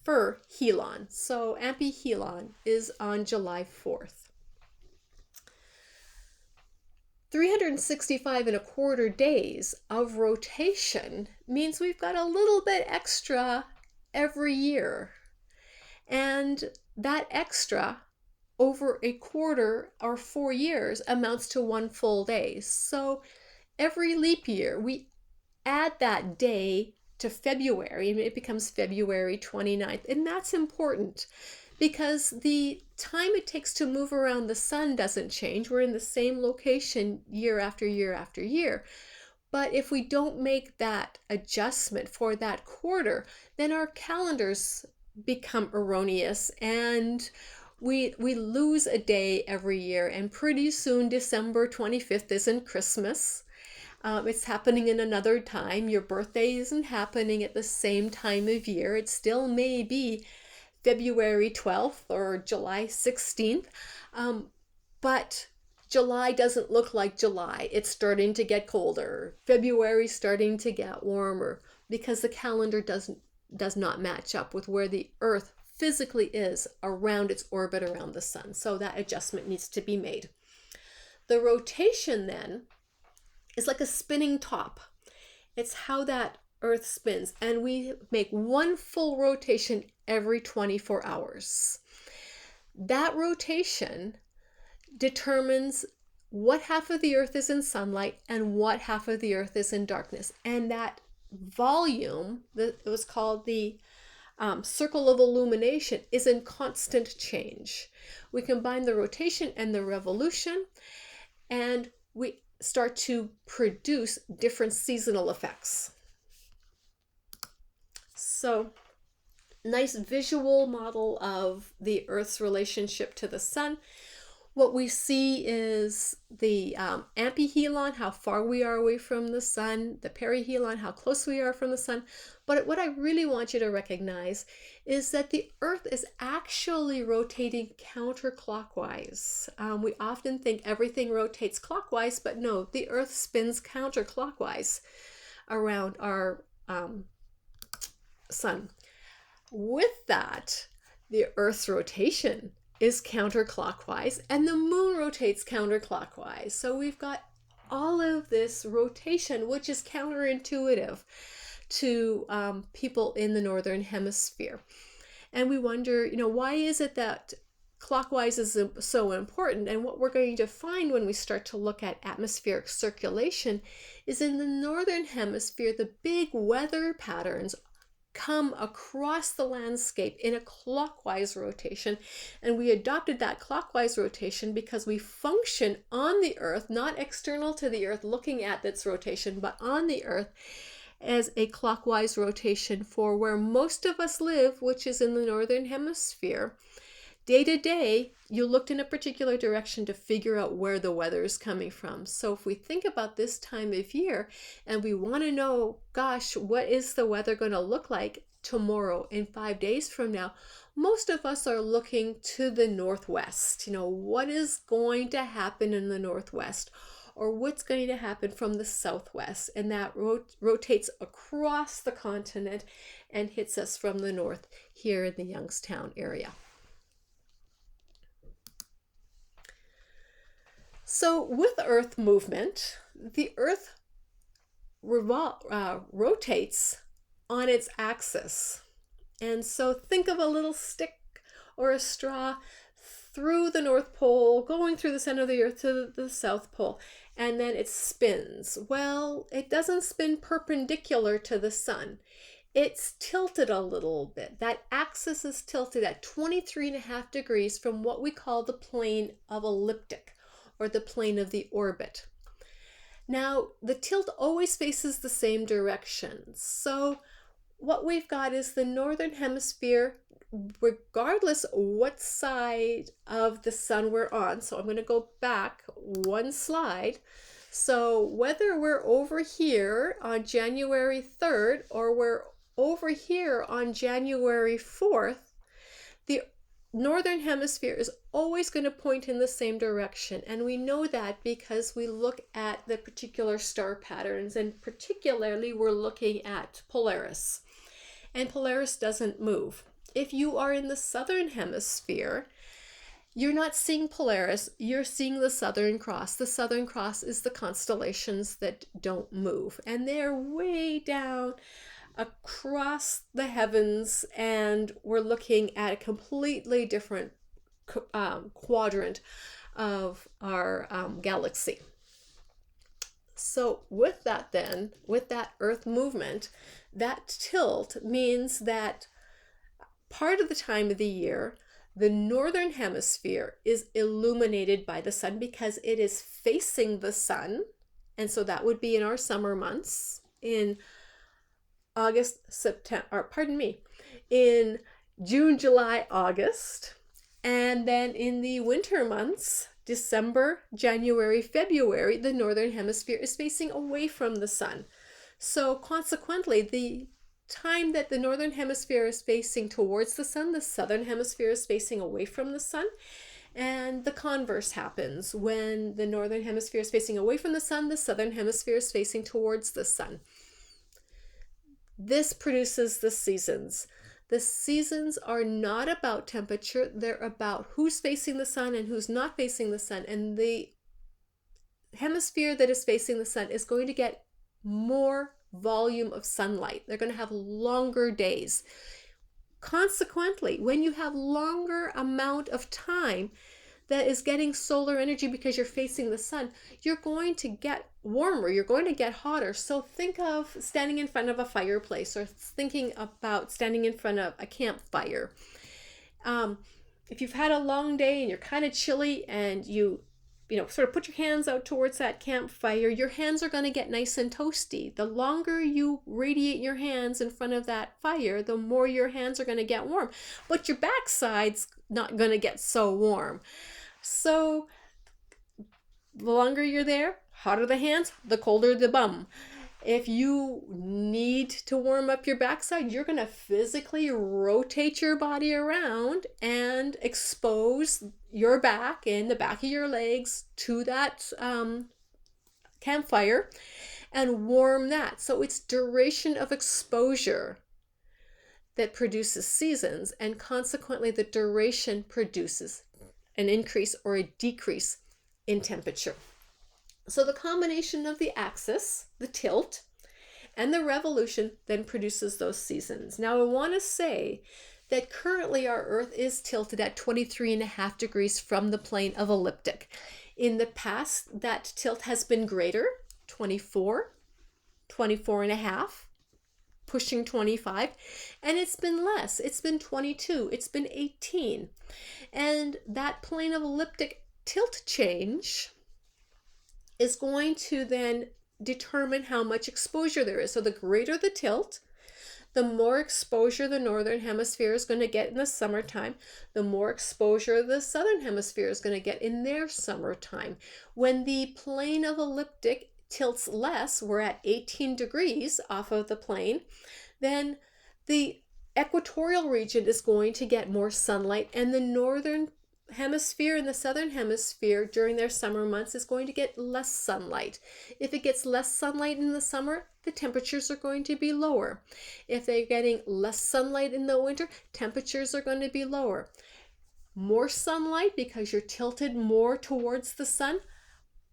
for helon. So ampi-helon is on July 4th. 365.25 days of rotation means we've got a little bit extra every year. And that extra over a quarter or 4 years amounts to one full day. So every leap year, we add that day to February, and it becomes February 29th. And that's important because the time it takes to move around the sun doesn't change. We're in the same location year after year after year. But if we don't make that adjustment for that quarter, then our calendars become erroneous and we lose a day every year. And pretty soon December 25th isn't Christmas. It's happening in another time. Your birthday isn't happening at the same time of year. It still may be February 12th or July 16th, but July doesn't look like July. It's starting to get colder. February's starting to get warmer because the calendar does not match up with where the Earth physically is around its orbit around the sun. So that adjustment needs to be made. The rotation then is like a spinning top. It's how that Earth spins, and we make one full rotation every 24 hours. That rotation determines what half of the Earth is in sunlight and what half of the Earth is in darkness. And that volume, that was called the circle of illumination, is in constant change. We combine the rotation and the revolution, and we start to produce different seasonal effects. So, nice visual model of the Earth's relationship to the sun. What we see is the ampi-helon, how far we are away from the sun, the perihelion, how close we are from the sun. But what I really want you to recognize is that the Earth is actually rotating counterclockwise. We often think everything rotates clockwise, but no, the Earth spins counterclockwise around our sun. With that, the Earth's rotation is counterclockwise and the moon rotates counterclockwise. So we've got all of this rotation, which is counterintuitive to people in the northern hemisphere. And we wonder, why is it that clockwise is so important? And what we're going to find when we start to look at atmospheric circulation is in the northern hemisphere, the big weather patterns come across the landscape in a clockwise rotation. And we adopted that clockwise rotation because we function on the Earth, not external to the Earth, looking at its rotation, but on the Earth as a clockwise rotation for where most of us live, which is in the northern hemisphere. Day to day, you looked in a particular direction to figure out where the weather is coming from. So if we think about this time of year and we want to know, gosh, what is the weather going to look like tomorrow and 5 days from now, most of us are looking to the northwest. What is going to happen in the northwest? Or what's going to happen from the southwest, and that rotates across the continent and hits us from the north here in the Youngstown area. So with Earth movement, the Earth rotates on its axis. And so think of a little stick or a straw through the North Pole, going through the center of the Earth to the South Pole, and then it spins. Well, it doesn't spin perpendicular to the sun. It's tilted a little bit. That axis is tilted at 23.5 degrees from what we call the plane of elliptic, or the plane of the orbit. Now, the tilt always faces the same direction. So what we've got is the northern hemisphere, regardless what side of the sun we're on. So I'm going to go back one slide. So whether we're over here on January 3rd or we're over here on January 4th, the northern hemisphere is always going to point in the same direction. And we know that because we look at the particular star patterns, and particularly we're looking at Polaris. And Polaris doesn't move. If you are in the southern hemisphere, you're not seeing Polaris, you're seeing the Southern Cross. The Southern Cross is the constellations that don't move, and they're way down across the heavens, and we're looking at a completely different quadrant of our galaxy. So with that then, with that Earth movement, that tilt means that part of the time of the year, the northern hemisphere is illuminated by the sun because it is facing the sun. And so that would be in our summer months, in in June, July, August. And then in the winter months, December, January, February, the northern hemisphere is facing away from the sun. So consequently, the time that the northern hemisphere is facing towards the sun, the southern hemisphere is facing away from the sun. And the converse happens. When the northern hemisphere is facing away from the sun, the southern hemisphere is facing towards the sun. This produces the seasons. The seasons are not about temperature, they're about who's facing the sun and who's not facing the sun. And the hemisphere that is facing the sun is going to get more volume of sunlight. They're going to have longer days. Consequently, when you have longer amount of time that is getting solar energy because you're facing the sun, you're going to get warmer, you're going to get hotter. So think of standing in front of a fireplace, or thinking about standing in front of a campfire. If you've had a long day and you're kind of chilly and you sort of put your hands out towards that campfire, your hands are going to get nice and toasty. The longer you radiate your hands in front of that fire, the more your hands are going to get warm. But your backside's not going to get so warm. So the longer you're there, hotter the hands, the colder the bum. If you need to warm up your backside, you're going to physically rotate your body around and expose your back and the back of your legs to that campfire and warm that. So it's duration of exposure that produces seasons, and consequently the duration produces an increase or a decrease in temperature. So the combination of the axis, the tilt, and the revolution then produces those seasons. Now I want to say that currently our Earth is tilted at 23.5 degrees from the plane of ecliptic. In the past, that tilt has been greater, 24, 24.5, pushing 25, and it's been less. It's been 22, it's been 18. And that plane of ecliptic tilt change is going to then determine how much exposure there is. So the greater the tilt, the more exposure the northern hemisphere is going to get in the summertime, the more exposure the southern hemisphere is going to get in their summertime. When the plane of ecliptic tilts less, we're at 18 degrees off of the plane, then the equatorial region is going to get more sunlight, and the northern hemisphere and the southern hemisphere during their summer months is going to get less sunlight. If it gets less sunlight in the summer, the temperatures are going to be lower. If they're getting less sunlight in the winter, temperatures are going to be lower. More sunlight because you're tilted more towards the sun,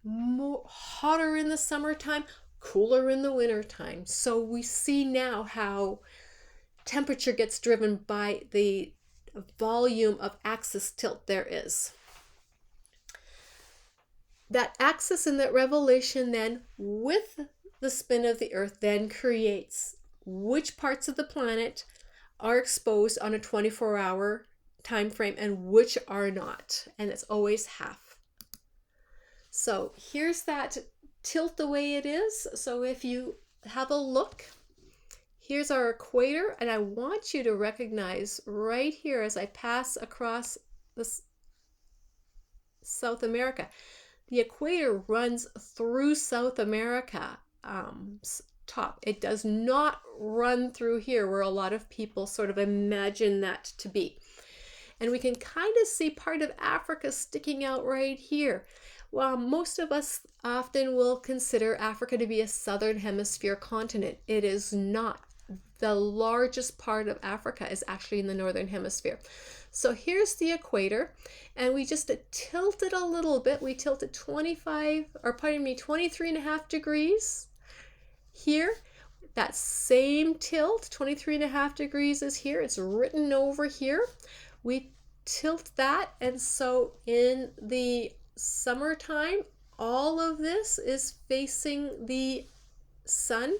more hotter in the summertime, cooler in the wintertime. So we see now how temperature gets driven by the volume of axis tilt there is. That axis and that revolution then with the spin of the Earth then creates which parts of the planet are exposed on a 24-hour time frame and which are not, and it's always half. So here's that tilt the way it is. So if you have a look, here's our equator, and I want you to recognize right here as I pass across this South America, the equator runs through South America top. It does not run through here where a lot of people sort of imagine that to be. And we can kind of see part of Africa sticking out right here. Well, most of us often will consider Africa to be a southern hemisphere continent. It is not. The largest part of Africa is actually in the northern hemisphere. So here's the equator, and we just tilt it a little bit. We tilt it 23.5 degrees here. That same tilt, 23.5 degrees is here. It's written over here. We tilt that, and so in the summertime, all of this is facing the sun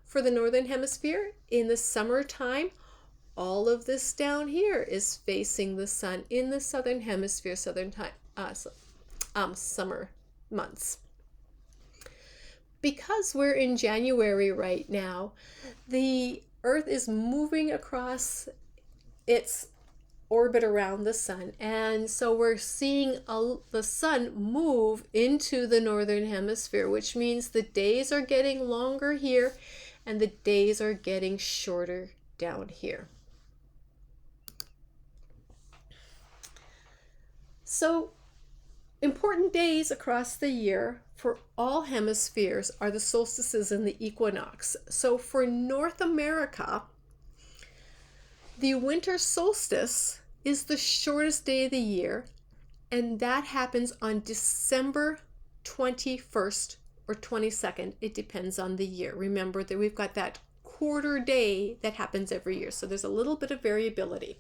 for the northern hemisphere. In the summertime, all of this down here is facing the sun in the southern hemisphere, summer months. Because we're in January right now, the Earth is moving across its orbit around the sun, and so we're seeing the sun move into the northern hemisphere, which means the days are getting longer here and the days are getting shorter down here. So important days across the year for all hemispheres are the solstices and the equinox. So for North America, the winter solstice is the shortest day of the year, and that happens on December 21st or 22nd. It depends on the year. Remember that we've got that quarter day that happens every year, so there's a little bit of variability.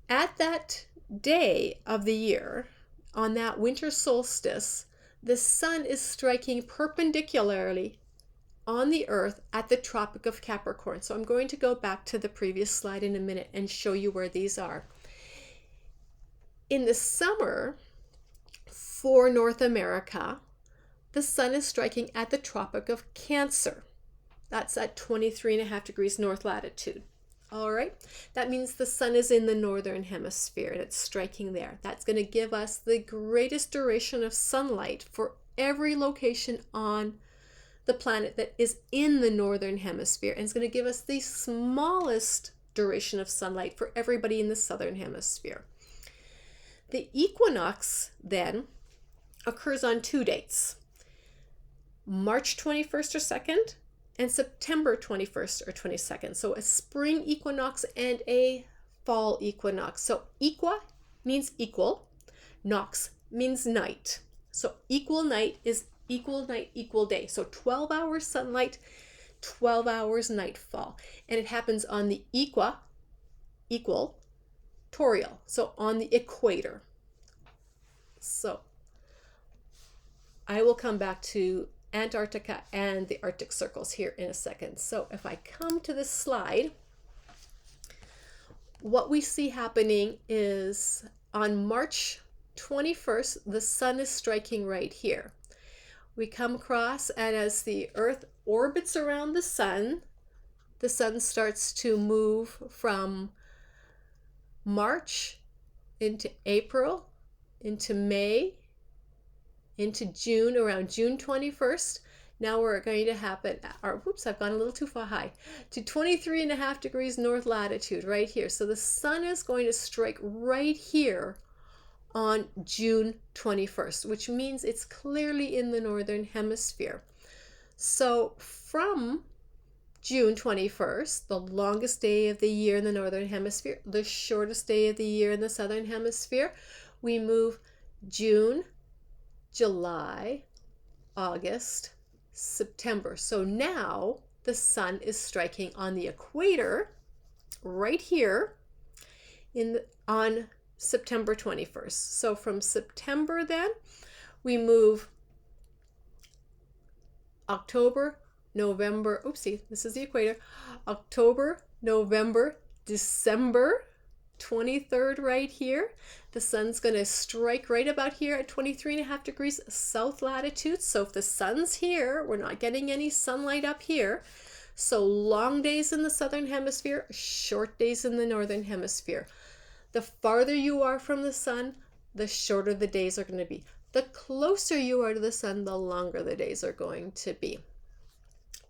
At that day of the year, on that winter solstice, the sun is striking perpendicularly on the Earth at the Tropic of Capricorn. So I'm going to go back to the previous slide in a minute and show you where these are. In the summer, for North America, the sun is striking at the Tropic of Cancer. That's at 23.5 degrees north latitude. All right, that means the sun is in the northern hemisphere and it's striking there. That's going to give us the greatest duration of sunlight for every location on the planet that is in the northern hemisphere, and it's going to give us the smallest duration of sunlight for everybody in the southern hemisphere. The equinox then occurs on two dates, March 21st or 2nd and September 21st or 22nd. So a spring equinox and a fall equinox. So equa means equal. Nox means night. So equal night is equal night, equal day. So 12 hours sunlight, 12 hours nightfall. And it happens on the equatorial, so on the equator. So I will come back to Antarctica and the Arctic circles here in a second. So if I come to this slide, what we see happening is on March 21st, the sun is striking right here. We come across, and as the Earth orbits around the sun starts to move from March into April, into May, into June, around June 21st. Now we're going to happen, whoops, I've gone a little too far high, to 23.5 degrees north latitude right here. So the sun is going to strike right here on June 21st, which means it's clearly in the northern hemisphere. So from June 21st, the longest day of the year in the northern hemisphere, the shortest day of the year in the southern hemisphere, we move June, July, August, September. So now the sun is striking on the equator right here on September 21st. So from September then, we move October, November, oopsie, this is the equator, October, November, December 23rd right here. The sun's going to strike right about here at 23.5 degrees south latitude. So if the sun's here, we're not getting any sunlight up here. So long days in the southern hemisphere, short days in the northern hemisphere. The farther you are from the sun, the shorter the days are going to be. The closer you are to the sun, the longer the days are going to be.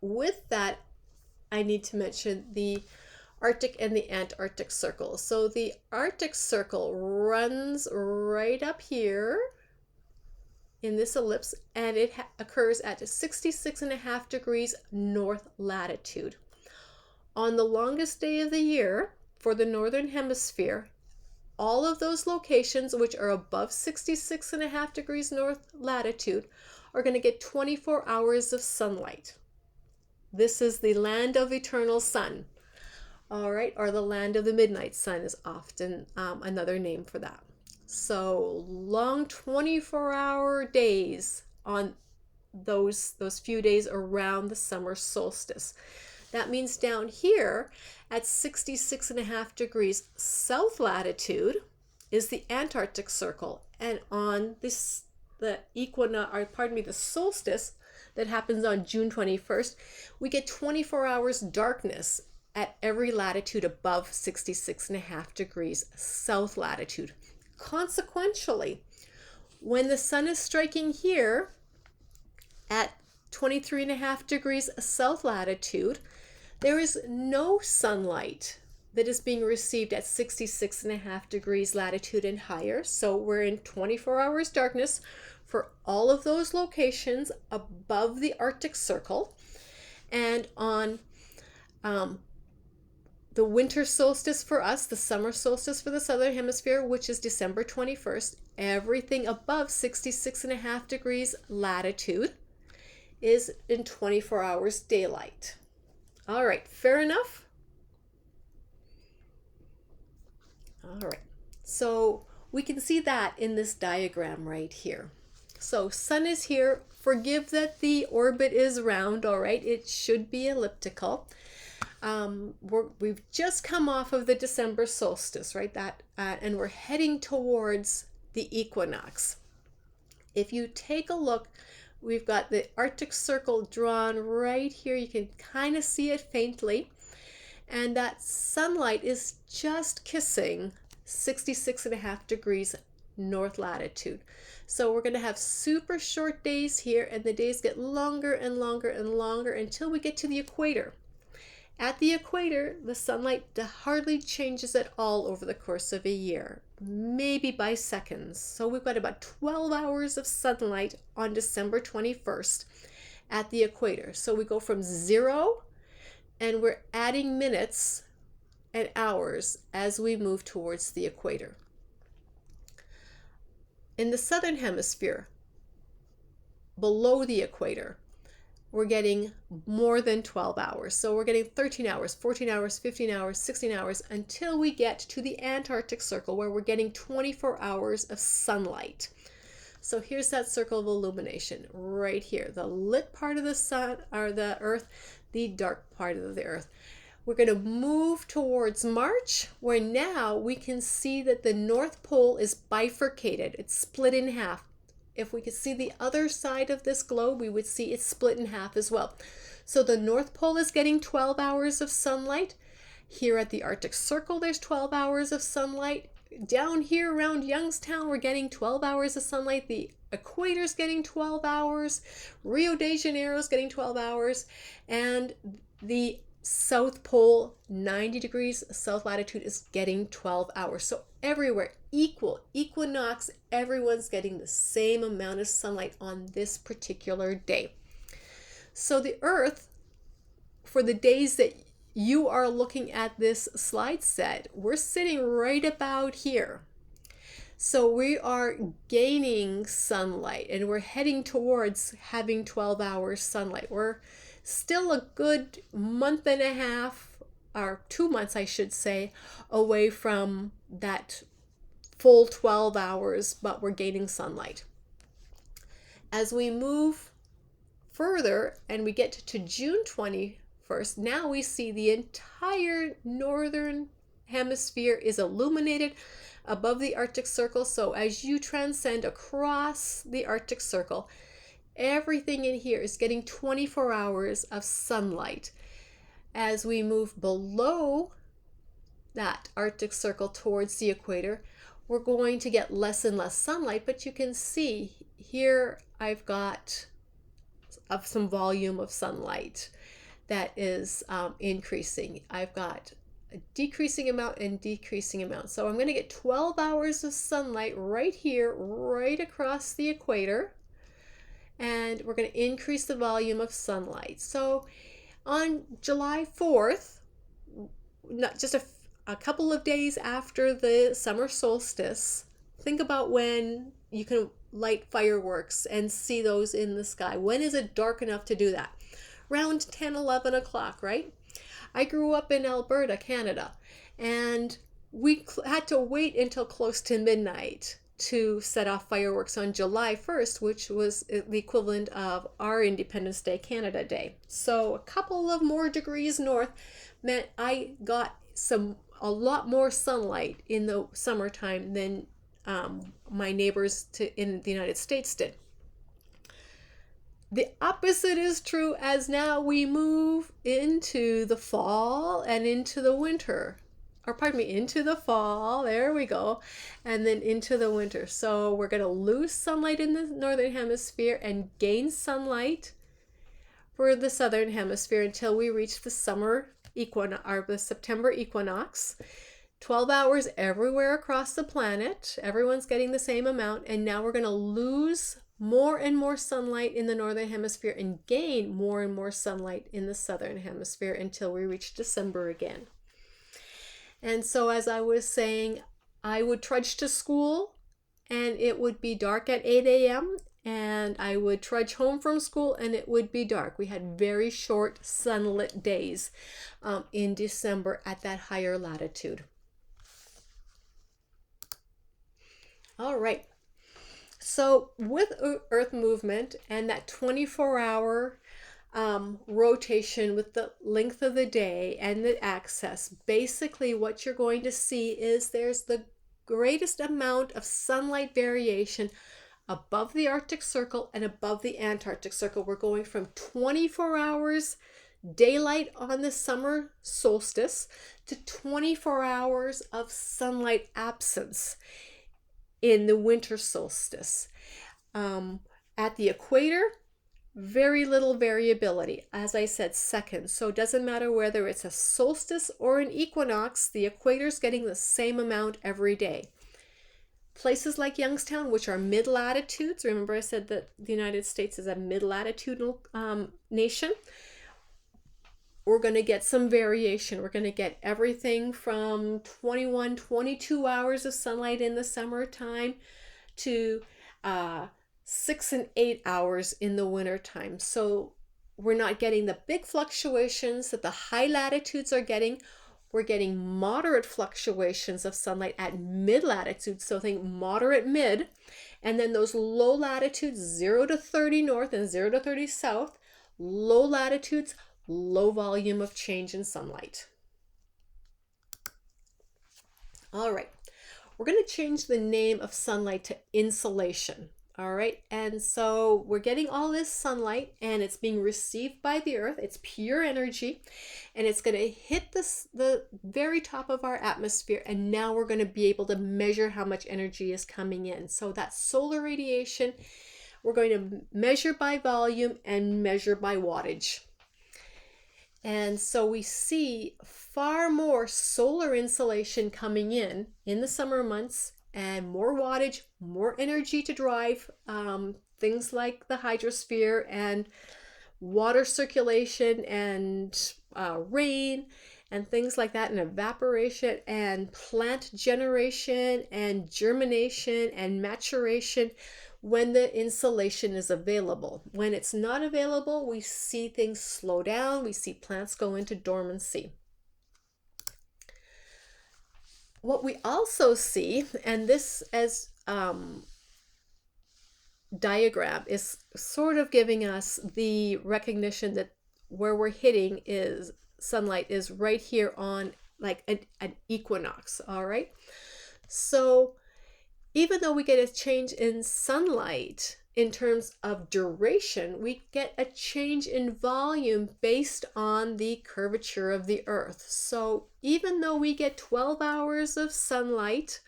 With that, I need to mention the Arctic and the Antarctic circles. So the Arctic circle runs right up here in this ellipse, and it occurs at 66.5 degrees north latitude. On the longest day of the year for the northern hemisphere, all of those locations which are above 66.5 degrees north latitude are going to get 24 hours of sunlight. This is the land of eternal sun. All right, or the land of the midnight sun is often another name for that. So long 24-hour days on those few days around the summer solstice. That means down here at 66.5 degrees south latitude is the Antarctic circle, and on the solstice that happens on June 21st, we get 24 hours darkness at every latitude above 66.5 degrees south latitude. Consequentially, when the sun is striking here at 23.5 degrees south latitude, there is no sunlight that is being received at 66.5 degrees latitude and higher. So we're in 24 hours darkness for all of those locations above the Arctic Circle. And on the winter solstice for us, the summer solstice for the southern hemisphere, which is December 21st, everything above 66.5 degrees latitude is in 24 hours daylight. All right, fair enough? All right, so we can see that in this diagram right here. So sun is here. Forgive that the orbit is round, all right? It should be elliptical. We've just come off of the December solstice, right? And we're heading towards the equinox. If you take a look, we've got the Arctic Circle drawn right here. You can kind of see it faintly. And that sunlight is just kissing 66.5 degrees north latitude. So we're going to have super short days here, and the days get longer and longer and longer until we get to the equator. At the equator, the sunlight hardly changes at all over the course of a year, maybe by seconds. So we've got about 12 hours of sunlight on December 21st at the equator. So we go from 0 and we're adding minutes and hours as we move towards the equator. In the southern hemisphere, below the equator, we're getting more than 12 hours. So we're getting 13 hours, 14 hours, 15 hours, 16 hours until we get to the Antarctic Circle where we're getting 24 hours of sunlight. So here's that circle of illumination right here. The lit part of the sun or the earth, the dark part of the earth. We're going to move towards March where now we can see that the North Pole is bifurcated. It's split in half. If we could see the other side of this globe, we would see it's split in half as well. So the North Pole is getting 12 hours of sunlight. Here at the Arctic Circle, there's 12 hours of sunlight. Down here around Youngstown, we're getting 12 hours of sunlight. The equator's getting 12 hours. Rio de Janeiro's getting 12 hours. And the South Pole, 90 degrees south latitude, is getting 12 hours. So everywhere, equinox, everyone's getting the same amount of sunlight on this particular day. So the Earth, for the days that you are looking at this slide set, we're sitting right about here. So we are gaining sunlight and we're heading towards having 12 hours sunlight. We're still a good month and a half, or 2 months I should say, away from that full 12 hours, but we're gaining sunlight. As we move further and we get to June 21st, now we see the entire northern hemisphere is illuminated above the Arctic Circle. So as you transcend across the Arctic Circle, everything in here is getting 24 hours of sunlight. As we move below that Arctic Circle towards the equator, we're going to get less and less sunlight, but you can see here I've got some volume of sunlight that is increasing. I've got a decreasing amount and decreasing amount. So I'm going to get 12 hours of sunlight right here, right across the equator. And we're going to increase the volume of sunlight. So on July 4th, not just a couple of days after the summer solstice, think about when you can light fireworks and see those in the sky. When is it dark enough to do that? Around 10, 11 o'clock, right? I grew up in Alberta, Canada, and we had to wait until close to midnight to set off fireworks on July 1st, which was the equivalent of our Independence Day, Canada Day. So a couple of more degrees north meant I got a lot more sunlight in the summertime than my neighbors in the United States did. The opposite is true as now we move into the fall and into the winter. Or pardon me, into the fall, there we go, and then into the winter. So we're going to lose sunlight in the northern hemisphere and gain sunlight for the southern hemisphere until we reach the summer equinox, or the September equinox. 12 hours everywhere across the planet. Everyone's getting the same amount, and now we're going to lose more and more sunlight in the northern hemisphere and gain more and more sunlight in the southern hemisphere until we reach December again. And so as I was saying, I would trudge to school and it would be dark at 8 a.m. and I would trudge home from school and it would be dark. We had very short sunlit days in December at that higher latitude. All right. So with Earth movement and that 24-hour rotation with the length of the day and the axis, basically what you're going to see is there's the greatest amount of sunlight variation above the Arctic Circle and above the Antarctic Circle. We're going from 24 hours daylight on the summer solstice to 24 hours of sunlight absence in the winter solstice. At the equator, very little variability. As I said, seconds. So it doesn't matter whether it's a solstice or an equinox, the equator's getting the same amount every day. Places like Youngstown, which are mid-latitudes, remember I said that the United States is a mid-latitudinal nation, we're going to get some variation. We're going to get everything from 21, 22 hours of sunlight in the summertime to 6 and 8 hours in the winter time. So we're not getting the big fluctuations that the high latitudes are getting. We're getting moderate fluctuations of sunlight at mid latitudes, so think moderate mid, and then those low latitudes 0 to 30 north and 0 to 30 south, low latitudes, low volume of change in sunlight. All right, we're going to change the name of sunlight to insolation. All right, and so we're getting all this sunlight and it's being received by the earth. It's pure energy and it's going to hit the very top of our atmosphere, and now we're going to be able to measure how much energy is coming in. So that solar radiation, we're going to measure by volume and measure by wattage. And so we see far more solar insolation coming in the summer months, and more wattage, more energy to drive things like the hydrosphere and water circulation and rain and things like that, and evaporation and plant generation and germination and maturation when the insolation is available. When it's not available, we see things slow down, we see plants go into dormancy. What we also see, and this as diagram is sort of giving us the recognition that where we're hitting is sunlight is right here on like an equinox. All right, so even though we get a change in sunlight in terms of duration, we get a change in volume based on the curvature of the earth. So even though we get 12 hours of sunlight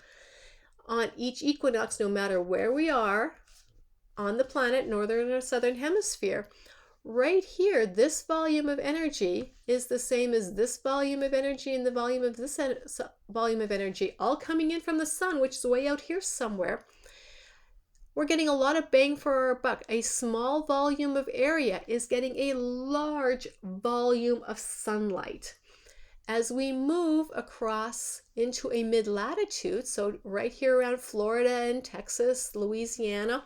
on each equinox, no matter where we are on the planet, northern or southern hemisphere, right here, this volume of energy is the same as this volume of energy and the volume of this volume of energy, all coming in from the sun, which is way out here somewhere. We're getting a lot of bang for our buck. A small volume of area is getting a large volume of sunlight. As we move across into a mid-latitude, so right here around Florida and Texas, Louisiana,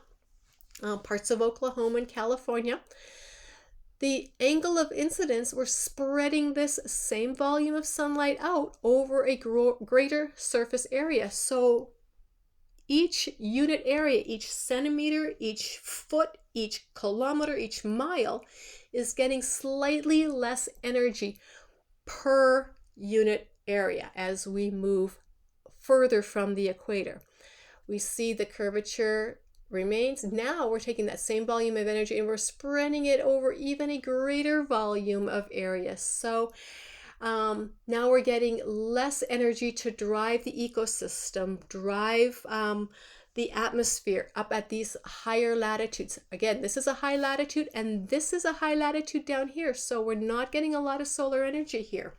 parts of Oklahoma and California, the angle of incidence, we're spreading this same volume of sunlight out over a greater surface area. So each unit area, each centimeter, each foot, each kilometer, each mile is getting slightly less energy per unit area as we move further from the equator. We see the curvature remains. Now we're taking that same volume of energy and we're spreading it over even a greater volume of area. So now we're getting less energy to drive the ecosystem, drive the atmosphere up at these higher latitudes. Again, this is a high latitude and this is a high latitude down here. So we're not getting a lot of solar energy here.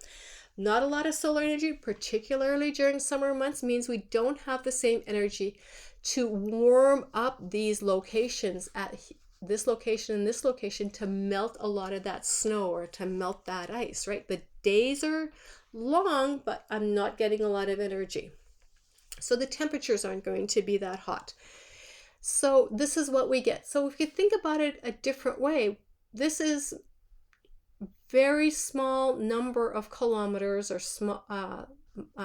Not a lot of solar energy, particularly during summer months, means we don't have the same energy to warm up these locations at this location and this location to melt a lot of that snow or to melt that ice, right? The days are long, but I'm not getting a lot of energy. So the temperatures aren't going to be that hot. So this is what we get. So if you think about it a different way, this is very small number of kilometers or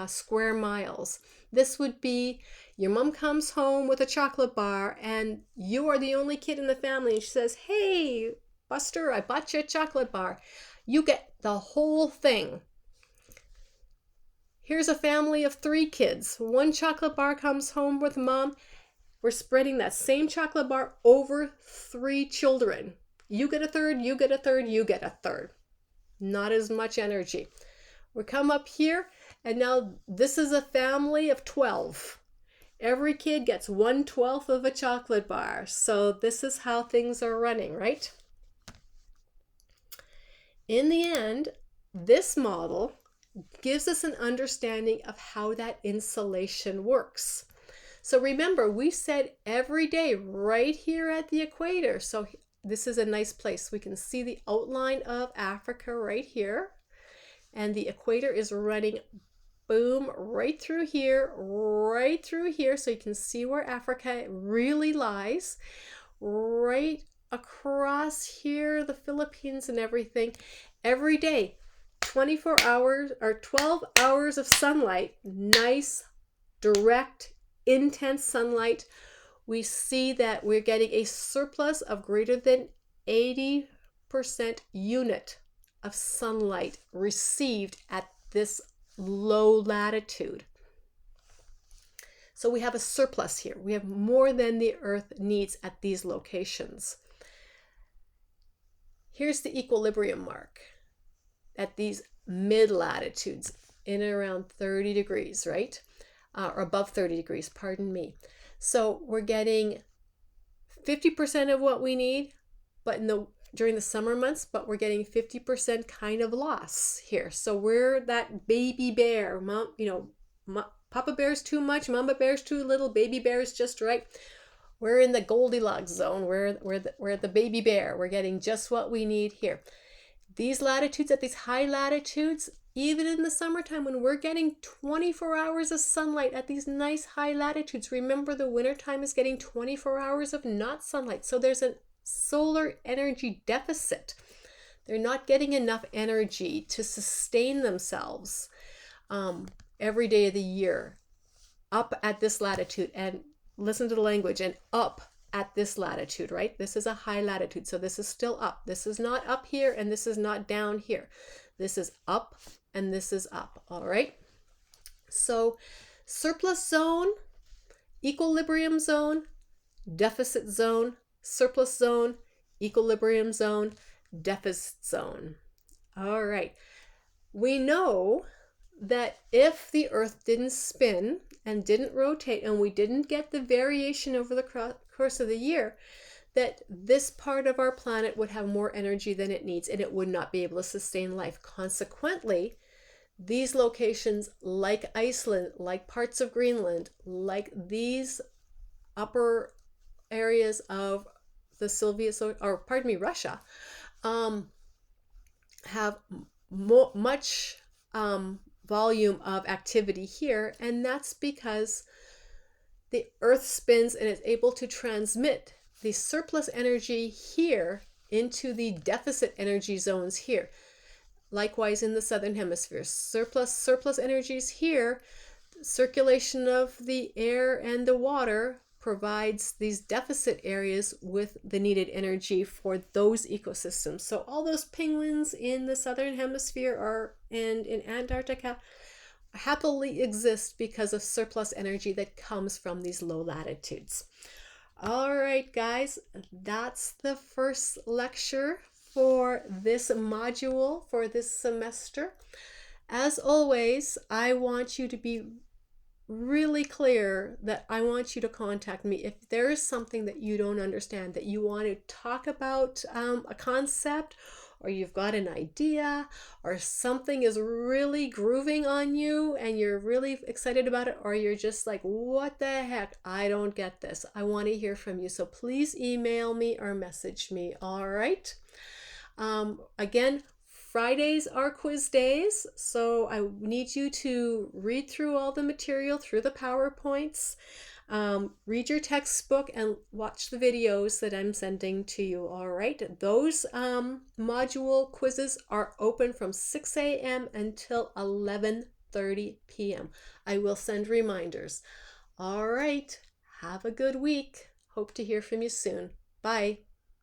square miles. This would be your mom comes home with a chocolate bar and you are the only kid in the family and she says, "Hey, Buster, I bought you a chocolate bar." You get the whole thing. Here's a family of 3 kids. 1 chocolate bar comes home with mom. We're spreading that same chocolate bar over 3 children. You get a third, you get a third, you get a third. Not as much energy. We come up here and now this is a family of 12. Every kid gets 1/12 of a chocolate bar. So this is how things are running, right? In the end, this model gives us an understanding of how that insolation works. So remember, we said every day right here at the equator. So this is a nice place. We can see the outline of Africa right here. And the equator is running boom, right through here, so you can see where Africa really lies, right across here, the Philippines and everything. Every day, 24 hours or 12 hours of sunlight, nice, direct, intense sunlight. We see that we're getting a surplus of greater than 80% unit of sunlight received at this low latitude. So we have a surplus here. We have more than the Earth needs at these locations. Here's the equilibrium mark at these mid-latitudes in and around 30 degrees, right? Or above 30 degrees, pardon me. So we're getting 50% of what we need, but during the summer months, but we're getting 50% kind of loss here. So we're that baby bear, Papa Bear's too much, Mama Bear's too little, baby bear's just right. We're in the Goldilocks zone. We're the baby bear. We're getting just what we need here. These latitudes, at these high latitudes, even in the summertime when we're getting 24 hours of sunlight at these nice high latitudes, remember the wintertime is getting 24 hours of not sunlight. So there's a solar energy deficit. They're not getting enough energy to sustain themselves every day of the year up at this latitude. And listen to the language, and up at this latitude, right? This is a high latitude, so this is still up. This is not up here, and this is not down here. This is up, and this is up, all right? So surplus zone, equilibrium zone, deficit zone, surplus zone, equilibrium zone, deficit zone. All right. We know that if the Earth didn't spin and didn't rotate and we didn't get the variation over the course of the year, that this part of our planet would have more energy than it needs and it would not be able to sustain life. Consequently, these locations like Iceland, like parts of Greenland, like these upper areas of the Russia, have much volume of activity here, and that's because the Earth spins and is able to transmit the surplus energy here into the deficit energy zones here. Likewise in the southern hemisphere, surplus energies here. Circulation of the air and the water provides these deficit areas with the needed energy for those ecosystems. So all those penguins in the southern hemisphere and in Antarctica happily exist because of surplus energy that comes from these low latitudes. All right, guys, that's the first lecture for this module for this semester. As always, I want you to be really clear that I want you to contact me if there is something that you don't understand, that you want to talk about a concept, or you've got an idea, or something is really grooving on you and you're really excited about it, or you're just like, what the heck, I don't get this. I want to hear from you. So please email me or message me. All right. Again, Fridays are quiz days, so I need you to read through all the material through the PowerPoints, read your textbook, and watch the videos that I'm sending to you, all right? Those module quizzes are open from 6 a.m. until 11:30 p.m. I will send reminders. All right, have a good week. Hope to hear from you soon. Bye.